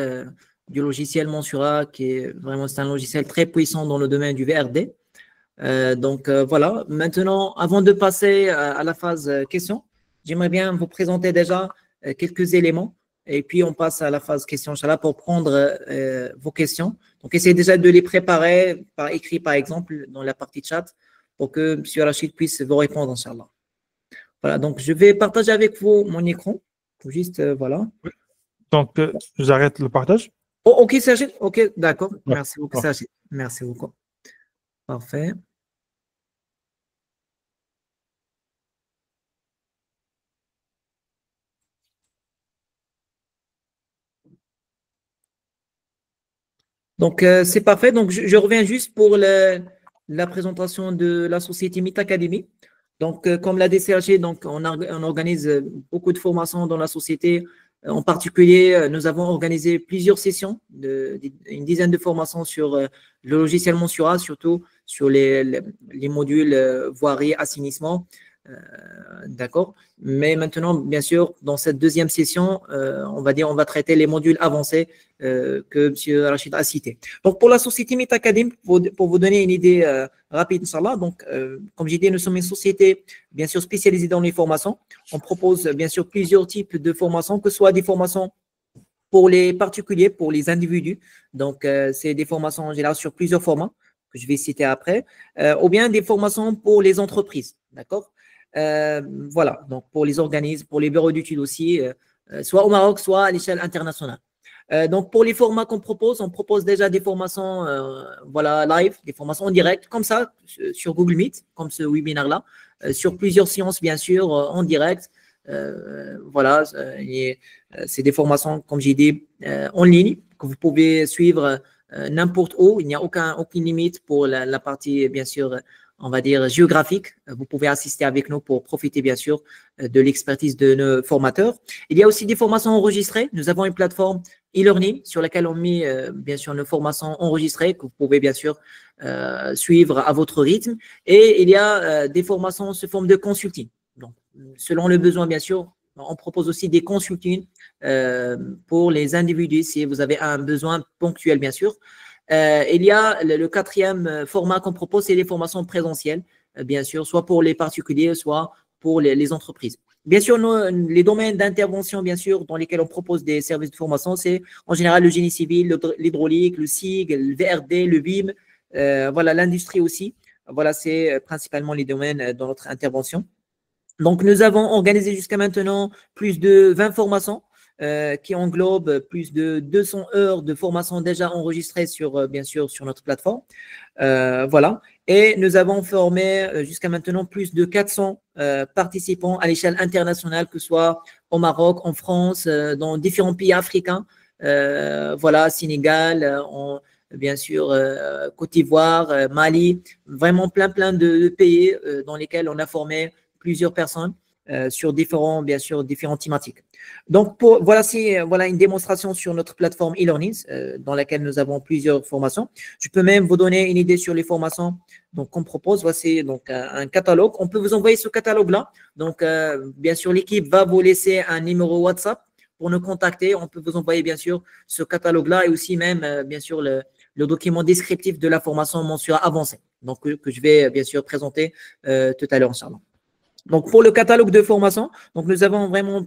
du logiciel Mensura, qui est vraiment c'est un logiciel très puissant dans le domaine du VRD. Donc, voilà. Maintenant, avant de passer à la phase questions, j'aimerais bien vous présenter déjà quelques éléments et puis on passe à la phase questions, Inch'Allah, pour prendre vos questions. Donc, essayez déjà de les préparer par écrit, par exemple, dans la partie chat pour que M. Rachid puisse vous répondre, Inch'Allah. Voilà, donc je vais partager avec vous mon écran. Juste, voilà. Donc, j'arrête le partage. Oh, ok, Serge. Ok, d'accord. Ouais. Merci beaucoup, Serge. Merci beaucoup. Parfait. Donc, c'est parfait. Donc, je reviens juste pour la présentation de la société Meet Academy. Donc, comme l'a DCRG, donc, on organise beaucoup de formations dans la société. En particulier, nous avons organisé plusieurs sessions, une dizaine de formations sur le logiciel Mensura, surtout sur les modules voirie, assainissement. D'accord. Mais maintenant, bien sûr, dans cette deuxième session, on va traiter les modules avancés que M. Rachid a cités. Donc, pour la société Meet Academy, pour vous donner une idée rapide, Inch'Allah, donc, comme j'ai dit, nous sommes une société, bien sûr, spécialisée dans les formations. On propose, bien sûr, plusieurs types de formations, que ce soit des formations pour les particuliers, pour les individus. Donc, c'est des formations en général sur plusieurs formats que je vais citer après, ou bien des formations pour les entreprises. D'accord? Voilà, donc pour les organismes, pour les bureaux d'études aussi, soit au Maroc, soit à l'échelle internationale. Donc pour les formats qu'on propose, on propose déjà des formations voilà, live, des formations en direct, comme ça, sur Google Meet, comme ce webinaire-là, sur plusieurs séances, bien sûr, en direct. Voilà, c'est des formations, comme j'ai dit, en ligne, que vous pouvez suivre n'importe où. Il n'y a aucune limite pour la partie, bien sûr, on va dire, géographique. Vous pouvez assister avec nous pour profiter, bien sûr, de l'expertise de nos formateurs. Il y a aussi des formations enregistrées. Nous avons une plateforme e-learning sur laquelle on met, bien sûr, nos formations enregistrées que vous pouvez, bien sûr, suivre à votre rythme. Et il y a des formations sous forme de consulting. Donc, selon le besoin, bien sûr, on propose aussi des consultings pour les individus si vous avez un besoin ponctuel, bien sûr. Il y a le quatrième format qu'on propose, c'est les formations présentielles, bien sûr, soit pour les particuliers, soit pour les entreprises. Bien sûr, les domaines d'intervention, bien sûr, dans lesquels on propose des services de formation, c'est en général le génie civil, l'hydraulique, le SIG, le VRD, le BIM, voilà, l'industrie aussi. Voilà, c'est principalement les domaines dans notre intervention. Donc, nous avons organisé jusqu'à maintenant plus de 20 formations qui englobent plus de 200 heures de formation déjà enregistrées sur, bien sûr, sur notre plateforme. Voilà. Et nous avons formé jusqu'à maintenant plus de 400 participants à l'échelle internationale, que ce soit au Maroc, en France, dans différents pays africains. Voilà, Sénégal, bien sûr, Côte d'Ivoire, Mali, vraiment plein de pays dans lesquels on a formé plusieurs personnes. sur bien sûr, différentes thématiques. Donc, voilà une démonstration sur notre plateforme e-learning dans laquelle nous avons plusieurs formations. Je peux même vous donner une idée sur les formations qu'on propose. Voici donc un catalogue. On peut vous envoyer ce catalogue-là. Donc, bien sûr, l'équipe va vous laisser un numéro WhatsApp pour nous contacter. On peut vous envoyer, bien sûr, ce catalogue-là et aussi même, bien sûr, le document descriptif de la formation mensuelle avancée. Donc, que je vais, bien sûr, présenter tout à l'heure, Inch'Allah. Donc, pour le catalogue de formation, donc nous avons vraiment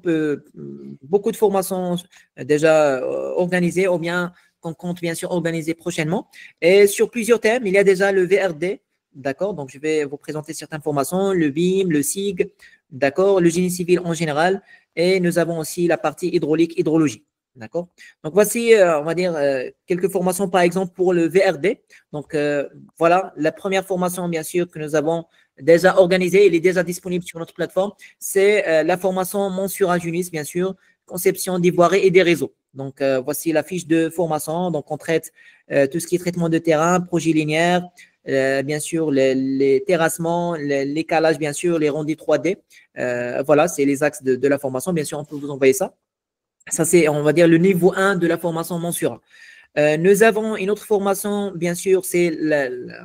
beaucoup de formations déjà organisées ou bien qu'on compte bien sûr organiser prochainement. Et sur plusieurs thèmes, il y a déjà le VRD, d'accord? Donc, je vais vous présenter certaines formations, le BIM, le SIG, d'accord? Le génie civil en général. Et nous avons aussi la partie hydraulique, hydrologie. D'accord. Donc, voici, on va dire, quelques formations, par exemple, pour le VRD. Donc, voilà, la première formation, bien sûr, que nous avons déjà organisée, elle est déjà disponible sur notre plateforme. C'est la formation mensurage UNIS, bien sûr, conception des voiries et des réseaux. Donc, voici la fiche de formation. Donc, on traite tout ce qui est traitement de terrain, projet linéaire, bien sûr, les terrassements, les calages, bien sûr, les rendus 3D. Voilà, c'est les axes de la formation. Bien sûr, on peut vous envoyer ça. Ça, c'est, on va dire, le niveau 1 de la formation Mensura. Nous avons une autre formation, bien sûr, c'est,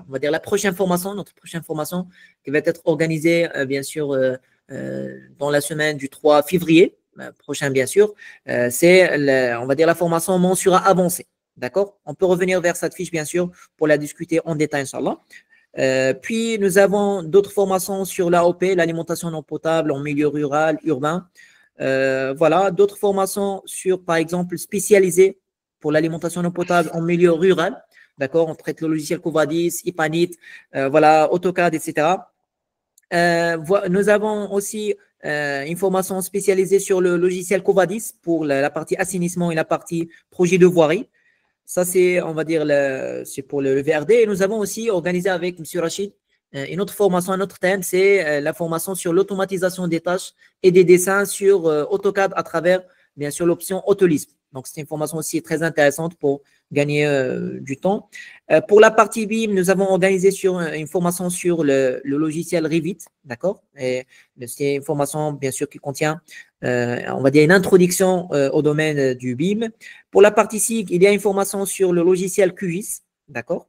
on va dire, la prochaine formation, notre prochaine formation qui va être organisée, bien sûr, dans la semaine du 3 février prochain, bien sûr. C'est, on va dire, la formation Mensura avancée. D'accord? On peut revenir vers cette fiche, bien sûr, pour la discuter en détail, Inch'Allah. Puis, nous avons d'autres formations sur l'AOP, l'alimentation non potable en milieu rural, urbain. Voilà, d'autres formations sur, par exemple, spécialisées pour l'alimentation non potable en milieu rural. D'accord, on traite le logiciel Covadis, Ipanit, voilà, AutoCAD, etc. Nous avons aussi une formation spécialisée sur le logiciel Covadis pour la partie assainissement et la partie projet de voirie. Ça, c'est, on va dire, c'est pour le VRD. Et nous avons aussi organisé avec M. Rachid une autre formation, un autre thème, c'est la formation sur l'automatisation des tâches et des dessins sur AutoCAD à travers, bien sûr, l'option Autolisp. Donc, c'est une formation aussi très intéressante pour gagner du temps. Pour la partie BIM, nous avons organisé une formation sur le logiciel Revit, d'accord? Et c'est une formation, bien sûr, qui contient, on va dire, une introduction au domaine du BIM. Pour la partie SIG, il y a une formation sur le logiciel QGIS, d'accord?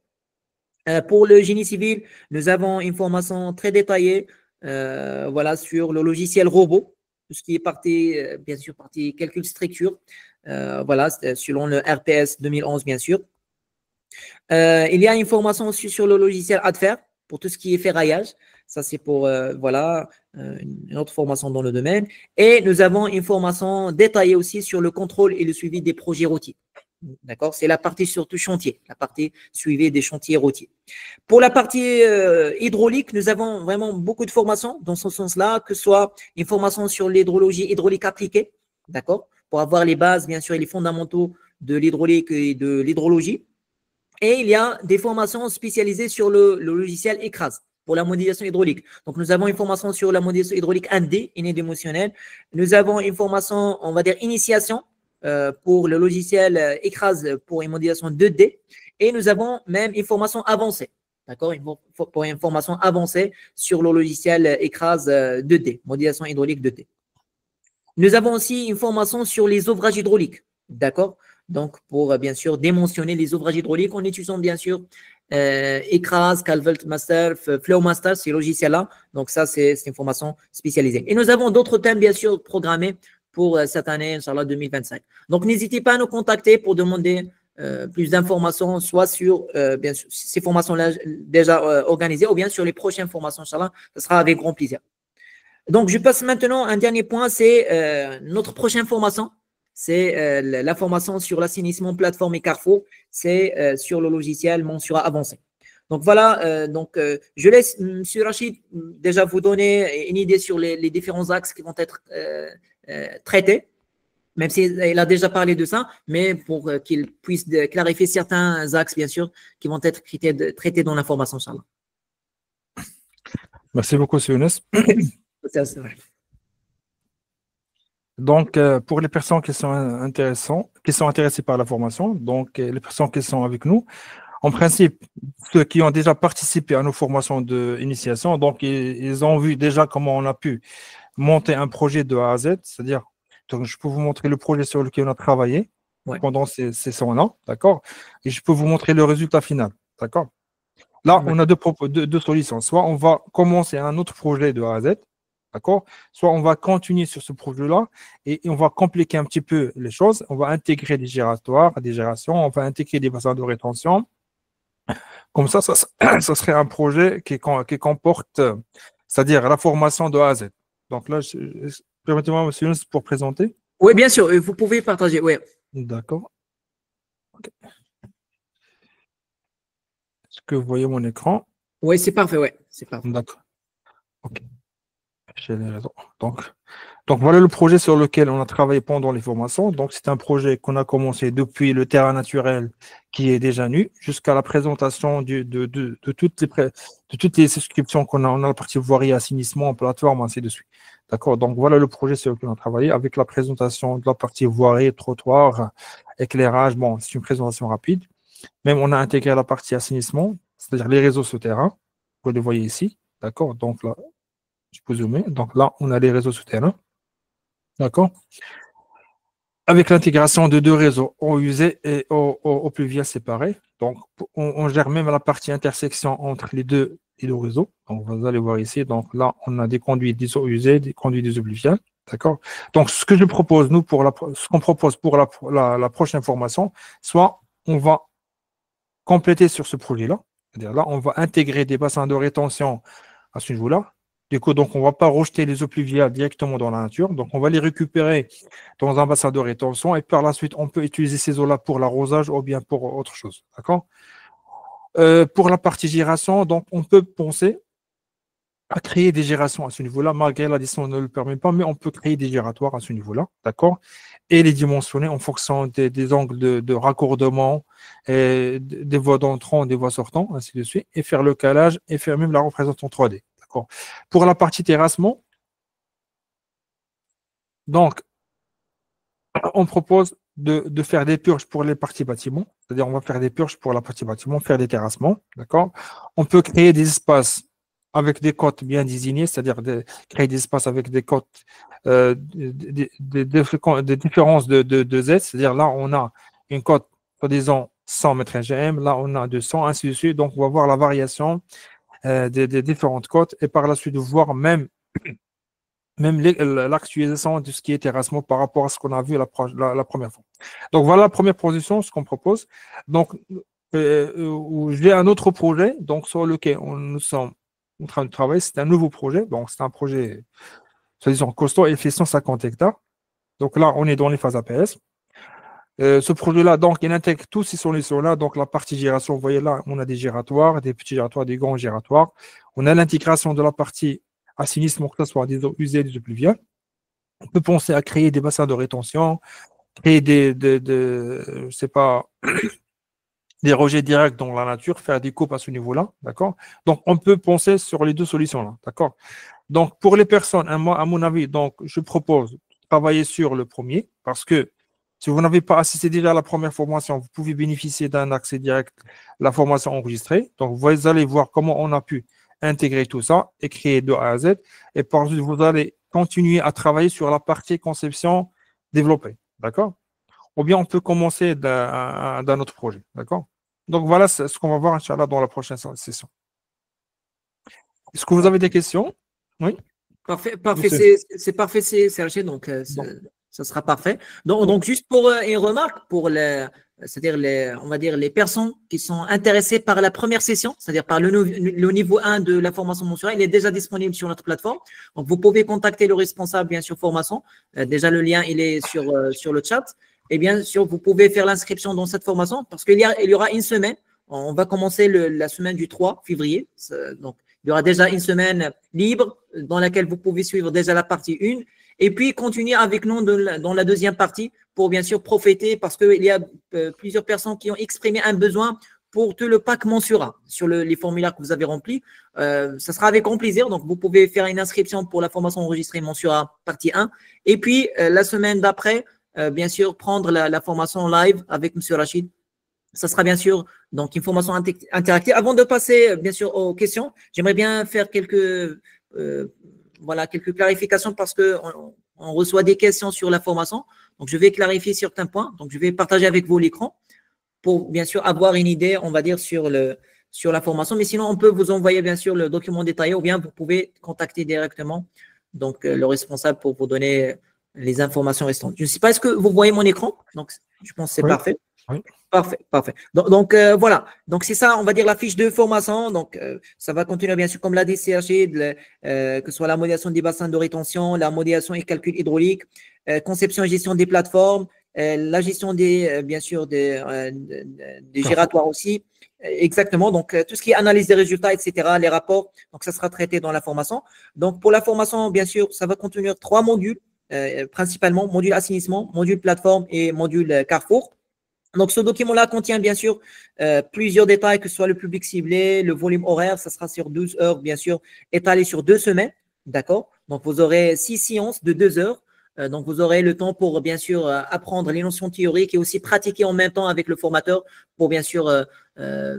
Pour le génie civil, nous avons une formation très détaillée voilà, sur le logiciel robot, tout ce qui est partie, bien sûr, partie calcul structure, voilà, selon le RPS 2011, bien sûr. Il y a une formation aussi sur le logiciel ADFER pour tout ce qui est ferraillage. Ça, c'est pour, voilà, une autre formation dans le domaine. Et nous avons une formation détaillée aussi sur le contrôle et le suivi des projets routiers. D'accord? C'est la partie surtout chantier, la partie suivie des chantiers routiers. Pour la partie hydraulique, nous avons vraiment beaucoup de formations dans ce sens-là, que ce soit une formation sur l'hydrologie hydraulique appliquée, d'accord? Pour avoir les bases, bien sûr, et les fondamentaux de l'hydraulique et de l'hydrologie. Et il y a des formations spécialisées sur le logiciel ECRAS pour la modélisation hydraulique. Donc, nous avons une formation sur la modélisation hydraulique 1D, inémotionnelle. Nous avons une formation, on va dire, initiation pour le logiciel ECRAS pour une modélisation 2D. Et nous avons même une formation avancée, d'accord, pour une formation avancée sur le logiciel ECRAS 2D, modélisation hydraulique 2D. Nous avons aussi une formation sur les ouvrages hydrauliques, d'accord, donc pour bien sûr démentionner les ouvrages hydrauliques en utilisant bien sûr ECRAS, Calvert Master, Flowmaster, ces logiciels-là. Donc ça, c'est une formation spécialisée. Et nous avons d'autres thèmes bien sûr programmés pour cette année, Inch'Allah 2025. Donc, n'hésitez pas à nous contacter pour demander plus d'informations, soit sur bien sûr, ces formations-là déjà organisées, ou bien sur les prochaines formations, Inch'Allah, ce sera avec grand plaisir. Donc, je passe maintenant à un dernier point, c'est notre prochaine formation. C'est la formation sur l'assainissement plateforme et Carrefour. C'est sur le logiciel Mensura avancé. Donc voilà, je laisse M. Rachid déjà vous donner une idée sur les différents axes qui vont être traités, même s'il a déjà parlé de ça, mais pour qu'il puisse clarifier certains axes, bien sûr, qui vont être traités dans l'information, Inch'Allah. Merci beaucoup, Younes. Donc, pour les personnes qui sont intéressées par la formation, donc les personnes qui sont avec nous, en principe, ceux qui ont déjà participé à nos formations d'initiation, donc ils ont vu déjà comment on a pu monter un projet de A à Z, c'est-à-dire, donc, je peux vous montrer le projet sur lequel on a travaillé Ouais. pendant ces 100 ans, d'accord? Et je peux vous montrer le résultat final, d'accord? Là, Ouais. on a deux solutions. Soit on va commencer un autre projet de A à Z, d'accord? Soit on va continuer sur ce projet-là et on va compliquer un petit peu les choses. On va intégrer des giratoires, des gérations, on va intégrer des bassins de rétention. Comme ça ça serait un projet qui comporte, c'est-à-dire la formation de A à Z. Donc là, permettez-moi, monsieur Younes, pour présenter. Oui, bien sûr, vous pouvez partager. Oui, D'accord. Ok. Est-ce que vous voyez mon écran? ouais, c'est parfait, ouais, c'est parfait. D'accord. Ok. J'ai les raisons. Donc voilà le projet sur lequel on a travaillé pendant les formations. Donc c'est un projet qu'on a commencé depuis le terrain naturel qui est déjà nu jusqu'à la présentation de toutes les souscriptions qu'on a. On a la partie voirie, assainissement, plateforme, ainsi de suite. D'accord? Donc voilà le projet sur lequel on a travaillé avec la présentation de la partie voirie, trottoir, éclairage. Bon, c'est une présentation rapide. Même on a intégré la partie assainissement, c'est-à-dire les réseaux souterrains. Vous les voyez ici. D'accord? Donc là, je peux zoomer. Donc là, on a les réseaux souterrains. D'accord? Avec l'intégration de deux réseaux, eau usée et eau pluviale séparée. Donc, on gère même la partie intersection entre les deux réseaux. Donc, vous allez voir ici. Donc, là, on a des conduits des eaux usées, des conduits des eaux pluviales. D'accord? Donc, ce que je propose, nous, ce qu'on propose pour la prochaine formation, soit on va compléter sur ce projet-là. C'est-à-dire là, on va intégrer des bassins de rétention à ce niveau-là. Du coup, donc, on ne va pas rejeter les eaux pluviales directement dans la nature. Donc, on va les récupérer dans un bassin de rétention et par la suite, on peut utiliser ces eaux-là pour l'arrosage ou bien pour autre chose. D'accord? Pour la partie gération, donc, on peut penser à créer des gérations à ce niveau-là, malgré la distance ne le permet pas, mais on peut créer des gératoires à ce niveau-là, d'accord? Et les dimensionner en fonction des angles de raccordement, et des voies d'entrant, des voies sortant, ainsi de suite, et faire le calage et faire même la représentation 3D, d'accord? Pour la partie terrassement, donc, on propose de faire des purges pour les parties bâtiments, c'est-à-dire on va faire des purges pour la partie bâtiment, faire des terrassements, d'accord? On peut créer des espaces avec des côtes bien désignées, c'est-à-dire créer des espaces avec des côtes, des différences de Z, c'est-à-dire là on a une côte, soi-disant 100 mètres GM, là on a 200, ainsi de suite, donc on va voir la variation des différentes côtes et par la suite voir même l'actualisation de ce qui est terrassement par rapport à ce qu'on a vu la première fois. Donc voilà la première position, ce qu'on propose. Donc j'ai un autre projet donc, sur lequel nous sommes en train de travailler. C'est un nouveau projet. Donc c'est un projet, soi-disant costaud, il fait 150 hectares. Donc là, on est dans les phases APS. Ce projet-là, donc, il intègre tous ces solutions-là. Donc, la partie gération, vous voyez là, on a des gératoires, des petits gératoires, des grands gératoires. On a l'intégration de la partie assainissement, que ce soit des eaux usées, des eaux pluviales. On peut penser à créer des bassins de rétention, créer je sais pas, des rejets directs dans la nature, faire des coupes à ce niveau-là, d'accord? Donc, on peut penser sur les deux solutions-là, d'accord? Donc, pour les personnes, à mon avis, donc, je propose de travailler sur le premier parce que si vous n'avez pas assisté déjà à la première formation, vous pouvez bénéficier d'un accès direct à la formation enregistrée. Donc, vous allez voir comment on a pu intégrer tout ça et créer de A à Z. Et par la suite, vous allez continuer à travailler sur la partie conception développée. D'accord? Ou bien on peut commencer d'un autre projet. D'accord? Donc, voilà ce qu'on va voir, Inch'Allah, dans la prochaine session. Est-ce que vous avez des questions? Oui? Parfait, parfait, Monsieur. c'est parfait, c'est Serge, donc Bon. ça sera parfait. Donc juste pour une remarque, pour c'est-à-dire on va dire les personnes qui sont intéressées par la première session, c'est-à-dire par le niveau 1 de la formation mensuelle, il est déjà disponible sur notre plateforme. Donc vous pouvez contacter le responsable, bien sûr, formation. Déjà le lien, il est sur le chat. Et bien sûr, vous pouvez faire l'inscription dans cette formation parce il y aura une semaine. On va commencer la semaine du 3 février. Donc, il y aura déjà une semaine libre dans laquelle vous pouvez suivre déjà la partie 1 et puis continuer avec nous dans la deuxième partie pour bien sûr profiter parce qu'il y a plusieurs personnes qui ont exprimé un besoin pour tout le pack Mensura sur les formulaires que vous avez remplis. Ça sera avec grand plaisir. Donc, vous pouvez faire une inscription pour la formation enregistrée Mensura partie 1 et puis la semaine d'après, bien sûr, prendre la formation live avec M. Rachid. Ça sera bien sûr donc une formation interactive. Avant de passer bien sûr aux questions, j'aimerais bien faire quelques voilà, quelques clarifications parce qu'on reçoit des questions sur la formation. Donc, je vais clarifier certains points. Donc, je vais partager avec vous l'écran pour, bien sûr, avoir une idée, on va dire, sur la formation. Mais sinon, on peut vous envoyer, bien sûr, le document détaillé ou bien vous pouvez contacter directement donc, le responsable pour vous donner les informations restantes. Je ne sais pas, est-ce que vous voyez mon écran? Donc, je pense que c'est parfait. Oui. Parfait, parfait. Donc voilà. Donc, c'est ça, on va dire la fiche de formation. Donc, ça va contenir, bien sûr, comme l'a dit CRG, que ce soit la modélisation des bassins de rétention, la modélisation et calcul hydraulique, conception et gestion des plateformes, la gestion bien sûr, des giratoires aussi. Exactement. Donc, tout ce qui est analyse des résultats, etc., les rapports. Donc, ça sera traité dans la formation. Donc, pour la formation, bien sûr, ça va contenir 3 modules, principalement module assainissement, module plateforme et module Carrefour. Donc, ce document-là contient bien sûr plusieurs détails, que ce soit le public ciblé, le volume horaire, ça sera sur 12 heures, bien sûr, étalé sur 2 semaines. D'accord? Donc, vous aurez 6 séances de 2 heures. Donc, vous aurez le temps pour, bien sûr, apprendre les notions théoriques et aussi pratiquer en même temps avec le formateur pour, bien sûr,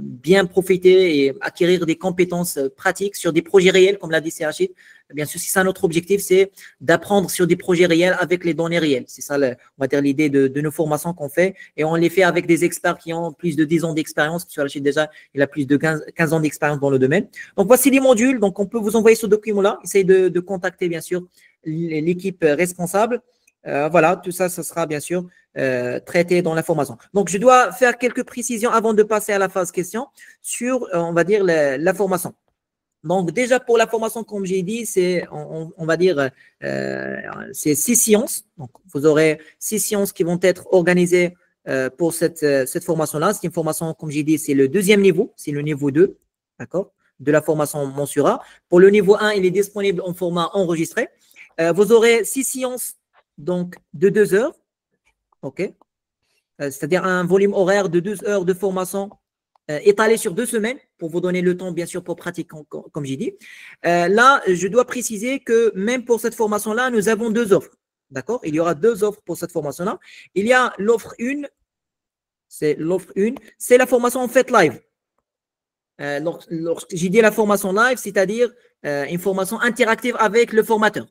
bien profiter et acquérir des compétences pratiques sur des projets réels, comme l'a dit CRG. Bien sûr, c'est ça notre objectif, c'est d'apprendre sur des projets réels avec les données réelles. C'est ça, on va dire, l'idée de nos formations qu'on fait. Et on les fait avec des experts qui ont plus de 10 ans d'expérience. Sur Rachid, déjà, il a plus de 15 ans d'expérience dans le domaine. Donc, voici les modules. Donc, on peut vous envoyer ce document-là. Essayez de contacter, bien sûr, l'équipe responsable. Voilà, tout ça, ce sera bien sûr traité dans la formation. Donc, je dois faire quelques précisions avant de passer à la phase question sur, on va dire, la formation. Donc, déjà, pour la formation, comme j'ai dit, c'est, on va dire, c'est 6 séances. Donc, vous aurez 6 séances qui vont être organisées pour cette formation-là. C'est une formation, comme j'ai dit, c'est le 2e niveau, c'est le niveau 2, d'accord, de la formation Monsura. Pour le niveau 1, il est disponible en format enregistré. Vous aurez 6 séances donc, de 2 heures, ok, c'est-à-dire un volume horaire de 12 heures de formation étalé sur 2 semaines pour vous donner le temps, bien sûr, pour pratiquer, comme j'ai dit. Là, je dois préciser que même pour cette formation-là, nous avons 2 offres. D'accord? Il y aura 2 offres pour cette formation-là. Il y a l'offre 1, c'est la formation en fait live. Lorsque j'ai dit la formation live, c'est-à-dire une formation interactive avec le formateur.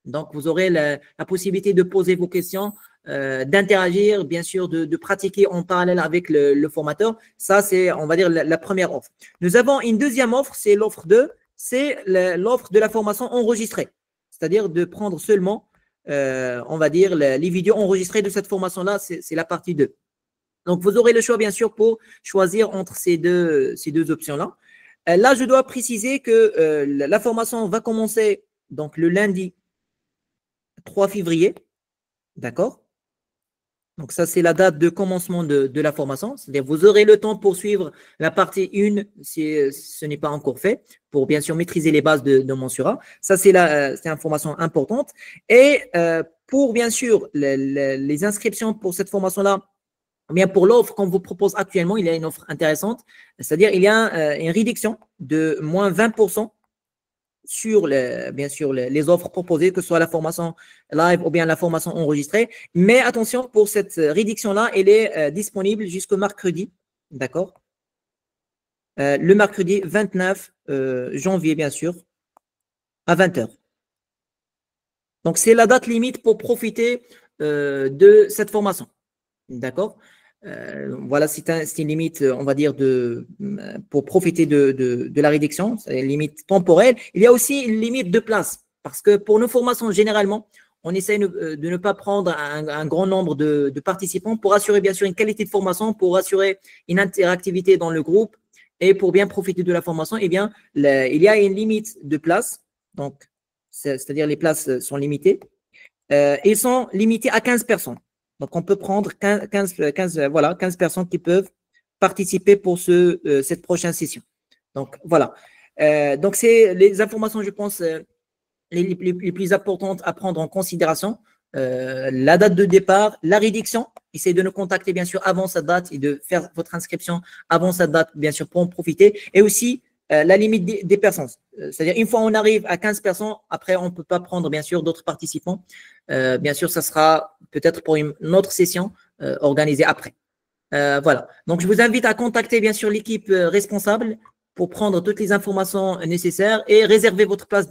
Donc, vous aurez la possibilité de poser vos questions, d'interagir, bien sûr, de pratiquer en parallèle avec le formateur. Ça, c'est, on va dire, la première offre. Nous avons une deuxième offre, c'est l'offre 2, c'est l'offre de la formation enregistrée. C'est-à-dire de prendre seulement, on va dire, les vidéos enregistrées de cette formation-là, c'est la partie 2. Donc, vous aurez le choix, bien sûr, pour choisir entre ces deux options-là. Là, je dois préciser que la formation va commencer donc le lundi 3 février, d'accord? Donc, ça, c'est la date de commencement de la formation. C'est-à-dire, vous aurez le temps pour suivre la partie 1, si ce n'est pas encore fait, pour bien sûr maîtriser les bases de Monsura. Ça, c'est une information importante. Et pour, bien sûr, les inscriptions pour cette formation-là, bien pour l'offre qu'on vous propose actuellement, il y a une offre intéressante. C'est-à-dire, il y a une réduction de moins 20% sur bien sûr les offres proposées, que ce soit la formation live ou bien la formation enregistrée. Mais attention, pour cette réduction-là, elle est disponible jusqu'au mercredi, d'accord? Le mercredi 29 janvier, bien sûr, à 20h. Donc, c'est la date limite pour profiter de cette formation, d'accord? Voilà, c'est une limite, on va dire, pour profiter de la réduction, c'est une limite temporelle. Il y a aussi une limite de place, parce que pour nos formations, généralement, on essaie de ne pas prendre un grand nombre de participants pour assurer, bien sûr, une qualité de formation, pour assurer une interactivité dans le groupe et pour bien profiter de la formation. Eh bien, il y a une limite de place, donc, c'est-à-dire les places sont limitées. Ils sont limités à 15 personnes. Donc, on peut prendre 15 personnes qui peuvent participer pour cette prochaine session. Donc, voilà. Donc, c'est les informations, je pense, les plus importantes à prendre en considération. La date de départ, la réduction. Essayez de nous contacter, bien sûr, avant cette date et de faire votre inscription avant cette date, bien sûr, pour en profiter. Et aussi, la limite des personnes. C'est-à-dire, une fois on arrive à 15 personnes, après, on ne peut pas prendre, bien sûr, d'autres participants. Bien sûr, ça sera peut-être pour une autre session organisée après. Voilà. Donc, je vous invite à contacter, bien sûr, l'équipe responsable pour prendre toutes les informations nécessaires et réserver votre place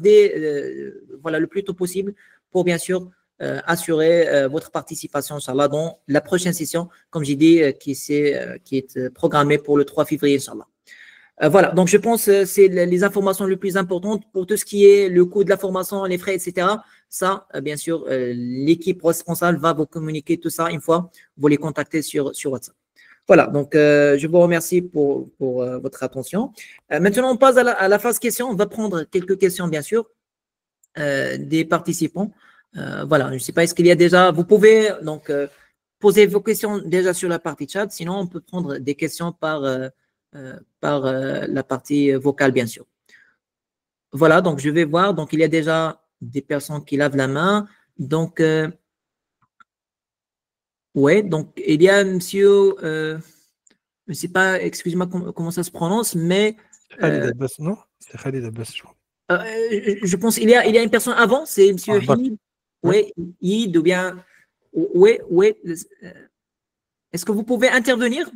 voilà, le plus tôt possible pour bien sûr assurer votre participation, Inch'Allah, dans la prochaine session, comme j'ai dit, qui est programmée pour le 3 février, Inch'Allah. Voilà, donc je pense que c'est les informations les plus importantes pour tout ce qui est le coût de la formation, les frais, etc. Ça, bien sûr, l'équipe responsable va vous communiquer tout ça une fois vous les contactez sur WhatsApp. Voilà, donc je vous remercie pour votre attention. Maintenant, on passe à la phase questions. On va prendre quelques questions, bien sûr, des participants. Voilà, je ne sais pas, est-ce qu'il y a déjà… Vous pouvez donc poser vos questions déjà sur la partie chat. Sinon, on peut prendre des questions par la partie vocale, bien sûr. Voilà, donc je vais voir. Donc, il y a déjà des personnes qui lavent la main. Donc, oui, donc il y a monsieur, je ne sais pas, excusez-moi comment ça se prononce, mais… Khalid Abbas, non? C'est Khalid Abbas, je crois. je pense qu'il y a une personne avant, c'est monsieur Hid. Oui, Hid ou bien… Oui, oui. Est-ce que vous pouvez intervenir?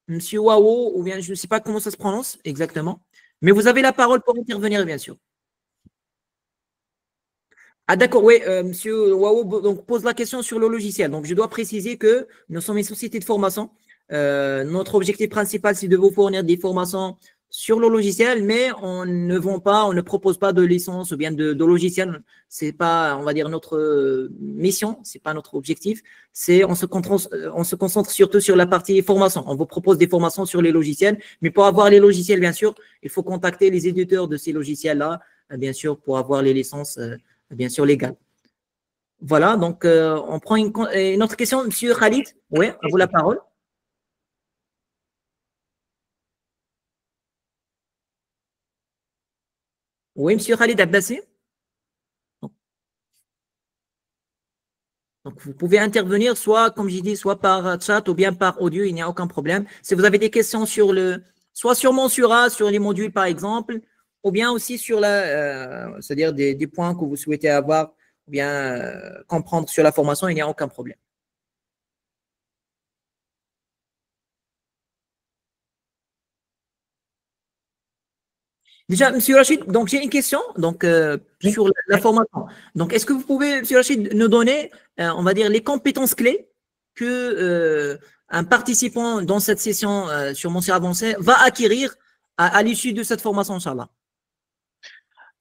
Monsieur Wao, ou bien je ne sais pas comment ça se prononce exactement, mais vous avez la parole pour intervenir, bien sûr. Ah d'accord, oui, monsieur Wao donc, pose la question sur le logiciel. Donc, je dois préciser que nous sommes une société de formation. Notre objectif principal, c'est de vous fournir des formations sur le logiciel, mais on ne vend pas, on ne propose pas de licence ou bien de logiciel. C'est pas, on va dire, notre mission, c'est pas notre objectif. On se concentre surtout sur la partie formation. On vous propose des formations sur les logiciels, mais pour avoir les logiciels, bien sûr, il faut contacter les éditeurs de ces logiciels-là, bien sûr, pour avoir les licences, bien sûr, légales. Voilà, donc on prend une autre question, monsieur Khalid. Oui, à vous la parole. Oui, monsieur Khalid Abbassi. Donc, vous pouvez intervenir soit, comme j'ai dit, soit par chat ou bien par audio, il n'y a aucun problème. Si vous avez des questions soit sur Monsura, sur les modules par exemple, ou bien aussi sur c'est-à-dire des points que vous souhaitez avoir ou bien comprendre sur la formation, il n'y a aucun problème. Déjà, monsieur Rachid, donc j'ai une question sur la formation. Donc, est-ce que vous pouvez, monsieur Rachid, nous donner, on va dire, les compétences clés que un participant dans cette session sur Monsura Avancé va acquérir à l'issue de cette formation, Inch'Allah?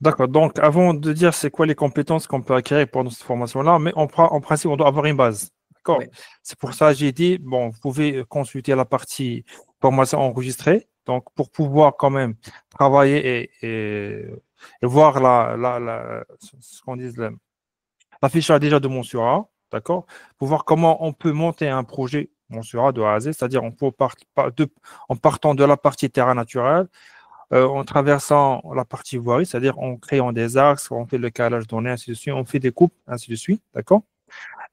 D'accord, donc avant de dire c'est quoi les compétences qu'on peut acquérir pendant cette formation-là, mais en principe, on doit avoir une base. D'accord? Oui. C'est pour ça que j'ai dit, bon, vous pouvez consulter la partie formation enregistrée, donc pour pouvoir quand même travailler et voir ce qu'on dit, l'affichage déjà de Monsura, d'accord? Pour voir comment on peut monter un projet Monsura de A à Z, c'est-à-dire en partant de la partie terrain naturel, en traversant la partie voirie, c'est-à-dire en créant des axes, on fait le calage donné, ainsi de suite, on fait des coupes, ainsi de suite, d'accord?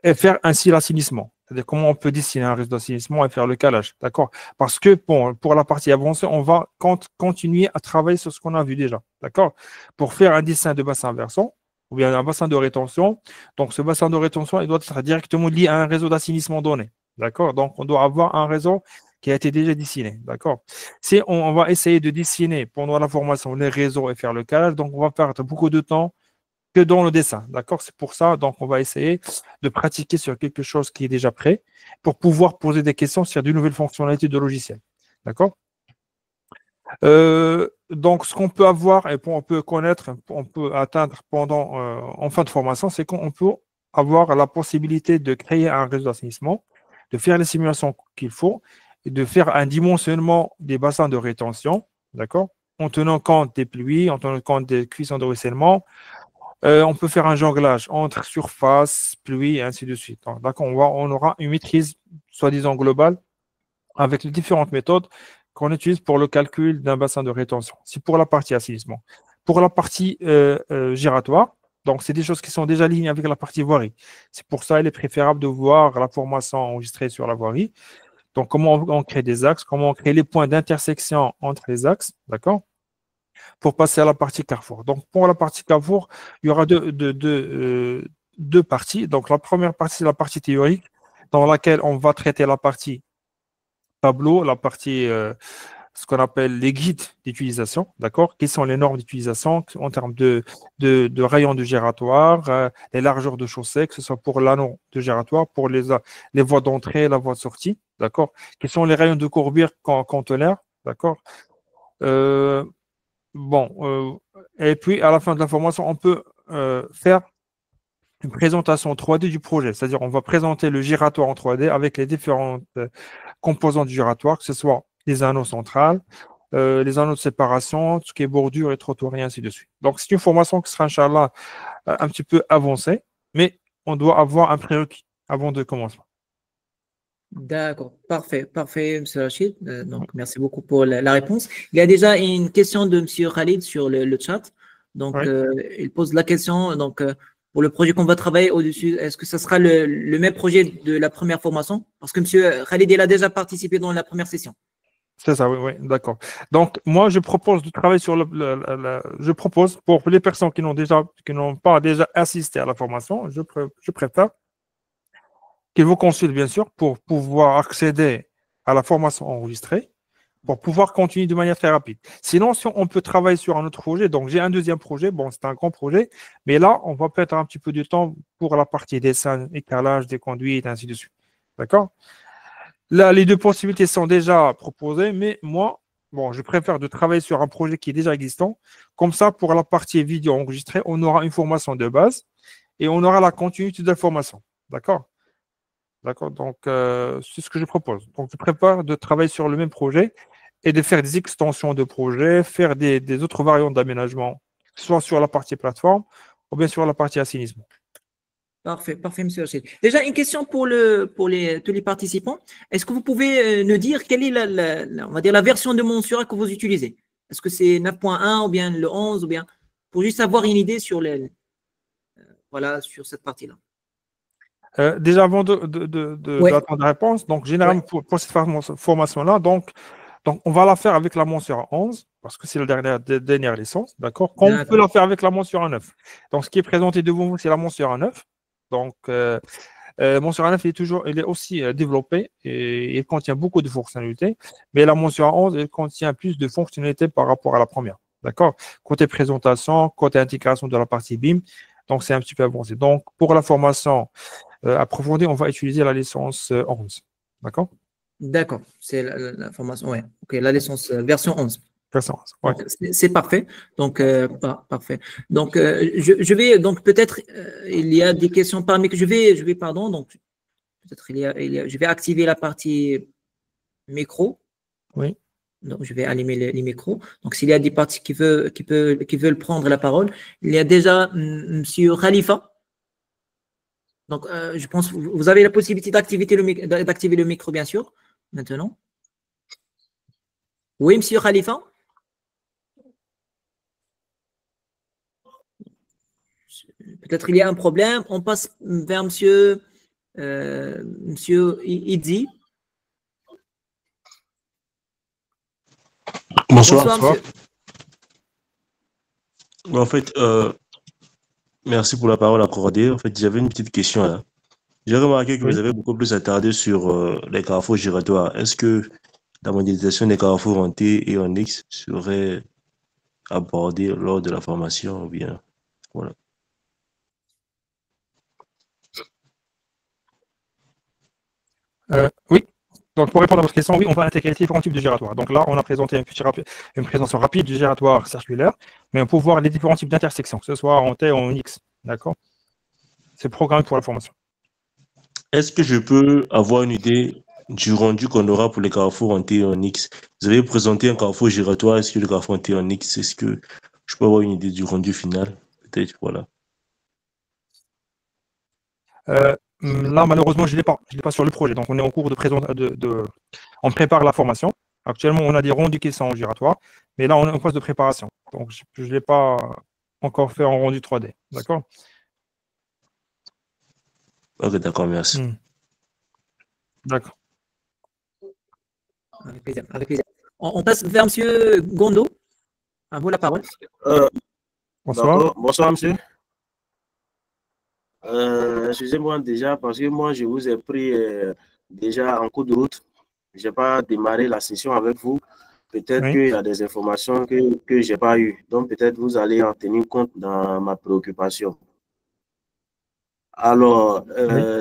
Et faire ainsi l'assainissement. C'est-à-dire comment on peut dessiner un réseau d'assainissement et faire le calage, d'accord? Parce que bon, pour la partie avancée, on va continuer à travailler sur ce qu'on a vu déjà, d'accord? Pour faire un dessin de bassin versant, ou bien un bassin de rétention. Donc, ce bassin de rétention, il doit être directement lié à un réseau d'assainissement donné, d'accord? Donc, on doit avoir un réseau qui a été déjà dessiné, d'accord? Si on va essayer de dessiner pendant la formation les réseaux et faire le calage, donc on va perdre beaucoup de temps que dans le dessin, d'accord? C'est pour ça, donc on va essayer de pratiquer sur quelque chose qui est déjà prêt pour pouvoir poser des questions sur de nouvelles fonctionnalités de logiciel, d'accord? Donc, ce qu'on peut avoir et on peut connaître, on peut atteindre en fin de formation, c'est qu'on peut avoir la possibilité de créer un réseau d'assainissement, de faire les simulations qu'il faut, et de faire un dimensionnement des bassins de rétention, d'accord? En tenant compte des pluies, en tenant compte des cuissons de ruissellement. On peut faire un jonglage entre surface, pluie, et ainsi de suite. D'accord? On aura une maîtrise, soi-disant globale, avec les différentes méthodes qu'on utilise pour le calcul d'un bassin de rétention. C'est pour la partie assainissement. Pour la partie giratoire, donc c'est des choses qui sont déjà alignées avec la partie voirie. C'est pour ça qu'il est préférable de voir la formation enregistrée sur la voirie. Donc, comment on crée des axes, comment on crée les points d'intersection entre les axes, d'accord? Pour passer à la partie carrefour. Donc, pour la partie carrefour, il y aura deux parties. Donc, la première partie, c'est la partie théorique, dans laquelle on va traiter la partie tableau, la partie ce qu'on appelle les guides d'utilisation, d'accord? Quelles sont les normes d'utilisation en termes de rayons de giratoire, les largeurs de chaussée, que ce soit pour l'anneau de giratoire, pour les voies d'entrée et la voie de sortie, d'accord? Quels sont les rayons de courbure conteneurs, d'accord? Euh, bon, et puis à la fin de la formation, on peut faire une présentation 3D du projet, c'est-à-dire on va présenter le giratoire en 3D avec les différentes composants du giratoire, que ce soit les anneaux centrales, les anneaux de séparation, tout ce qui est bordure et trottoir et ainsi de suite. Donc c'est une formation qui sera, Inch'Allah, un petit peu avancée, mais on doit avoir un prérequis avant de commencer. D'accord, parfait, parfait, M. Rachid. Donc, merci beaucoup pour la réponse. Il y a déjà une question de M. Khalid sur le chat. Donc, Oui. il pose la question, donc, pour le projet qu'on va travailler au-dessus, est-ce que ce sera le même projet de la première formation? Parce que M. Khalid, il a déjà participé dans la première session. C'est ça, oui, oui, d'accord. Donc, moi, je propose de travailler sur je propose pour les personnes qui n'ont pas déjà assisté à la formation, je préfère qu'ils vous consultent, bien sûr, pour pouvoir accéder à la formation enregistrée, pour pouvoir continuer de manière très rapide. Sinon, si on peut travailler sur un autre projet, donc j'ai un deuxième projet, bon, c'est un grand projet, mais là, on va perdre un petit peu de temps pour la partie dessin, écalage, des conduites, ainsi de suite. D'accord? Là, les deux possibilités sont déjà proposées, mais moi, bon, je préfère de travailler sur un projet qui est déjà existant. Comme ça, pour la partie vidéo enregistrée, on aura une formation de base et on aura la continuité de la formation. D'accord? D'accord? Donc, c'est ce que je propose. Donc, je prépare de travailler sur le même projet et de faire des extensions de projet, faire des autres variantes d'aménagement, soit sur la partie plateforme ou bien sur la partie assainissement. Parfait, parfait, M. Rachid. Déjà, une question pour tous les participants. Est-ce que vous pouvez nous dire quelle est on va dire la version de Monsura que vous utilisez? Est-ce que c'est 9.1 ou bien le 11 ou bien pour juste avoir une idée sur voilà, sur cette partie-là. Déjà, avant Oui, d'attendre la réponse, donc généralement ouais, pour cette formation-là, donc on va la faire avec la Monsura 11, parce que c'est la dernière licence, d'accord? Comme on peut d'accord, la faire avec la Monsura 9. Donc, ce qui est présenté devant vous, c'est la Monsura 9. Donc, Monsura 9, il est aussi développé et il contient beaucoup de fonctionnalités, mais la Monsura 11, elle contient plus de fonctionnalités par rapport à la première, d'accord? Côté présentation, côté intégration de la partie BIM, donc c'est un petit peu avancé. Donc, pour la formation approfondie, on va utiliser la licence 11, d'accord? d'accord. C'est la formation, ouais. Ok, la licence version 11. Version 11, ouais. Donc, c'est parfait. Donc, parfait. Donc, je vais, donc, peut-être, il y a des questions parmi que pardon, donc, peut-être je vais activer la partie micro. Oui. Donc, je vais allumer les micros. Donc, s'il y a des parties qui veulent prendre la parole, il y a déjà Monsieur Khalifa. Donc, je pense que vous avez la possibilité d'activer le micro, bien sûr, maintenant. Oui, Monsieur Khalifa? Peut-être il y a un problème. On passe vers Monsieur Idzi. Bonsoir. Bonsoir, monsieur. En fait, merci pour la parole accordée. En fait, j'avais une petite question là. J'ai remarqué que vous Oui. avez beaucoup plus attardé sur les carrefours giratoires. Est-ce que la modélisation des carrefours en T et en X serait abordée lors de la formation ou bien voilà. Oui. Donc, pour répondre à votre question, oui, on va intégrer différents types de giratoires. Donc là, on a présenté une présentation rapide du giratoire circulaire, mais on peut voir les différents types d'intersections, que ce soit en T ou en X. D'accord? C'est programmé pour la formation. Est-ce que je peux avoir une idée du rendu qu'on aura pour les carrefours en T et en X? Vous avez présenté un carrefour giratoire. Est-ce que le carrefour en T et en X, est-ce que je peux avoir une idée du rendu final? Peut-être, voilà. Là, malheureusement, je ne l'ai pas sur le projet. Donc, on est en cours de présentation. On prépare la formation. Actuellement, on a des rendus qui sont giratoires, mais là, on est en phase de préparation. Donc, je ne l'ai pas encore fait en rendu 3D. D'accord? Ok, d'accord, merci. D'accord. Avec plaisir, avec plaisir. On passe vers Monsieur Gondo. À vous la parole. Bonsoir. D'accord. Bonsoir, monsieur. Excusez-moi déjà parce que moi, je vous ai pris déjà en cours de route. Je n'ai pas démarré la session avec vous. Peut-être Oui. qu'il y a des informations que je n'ai pas eues. Donc, peut-être vous allez en tenir compte dans ma préoccupation. Alors,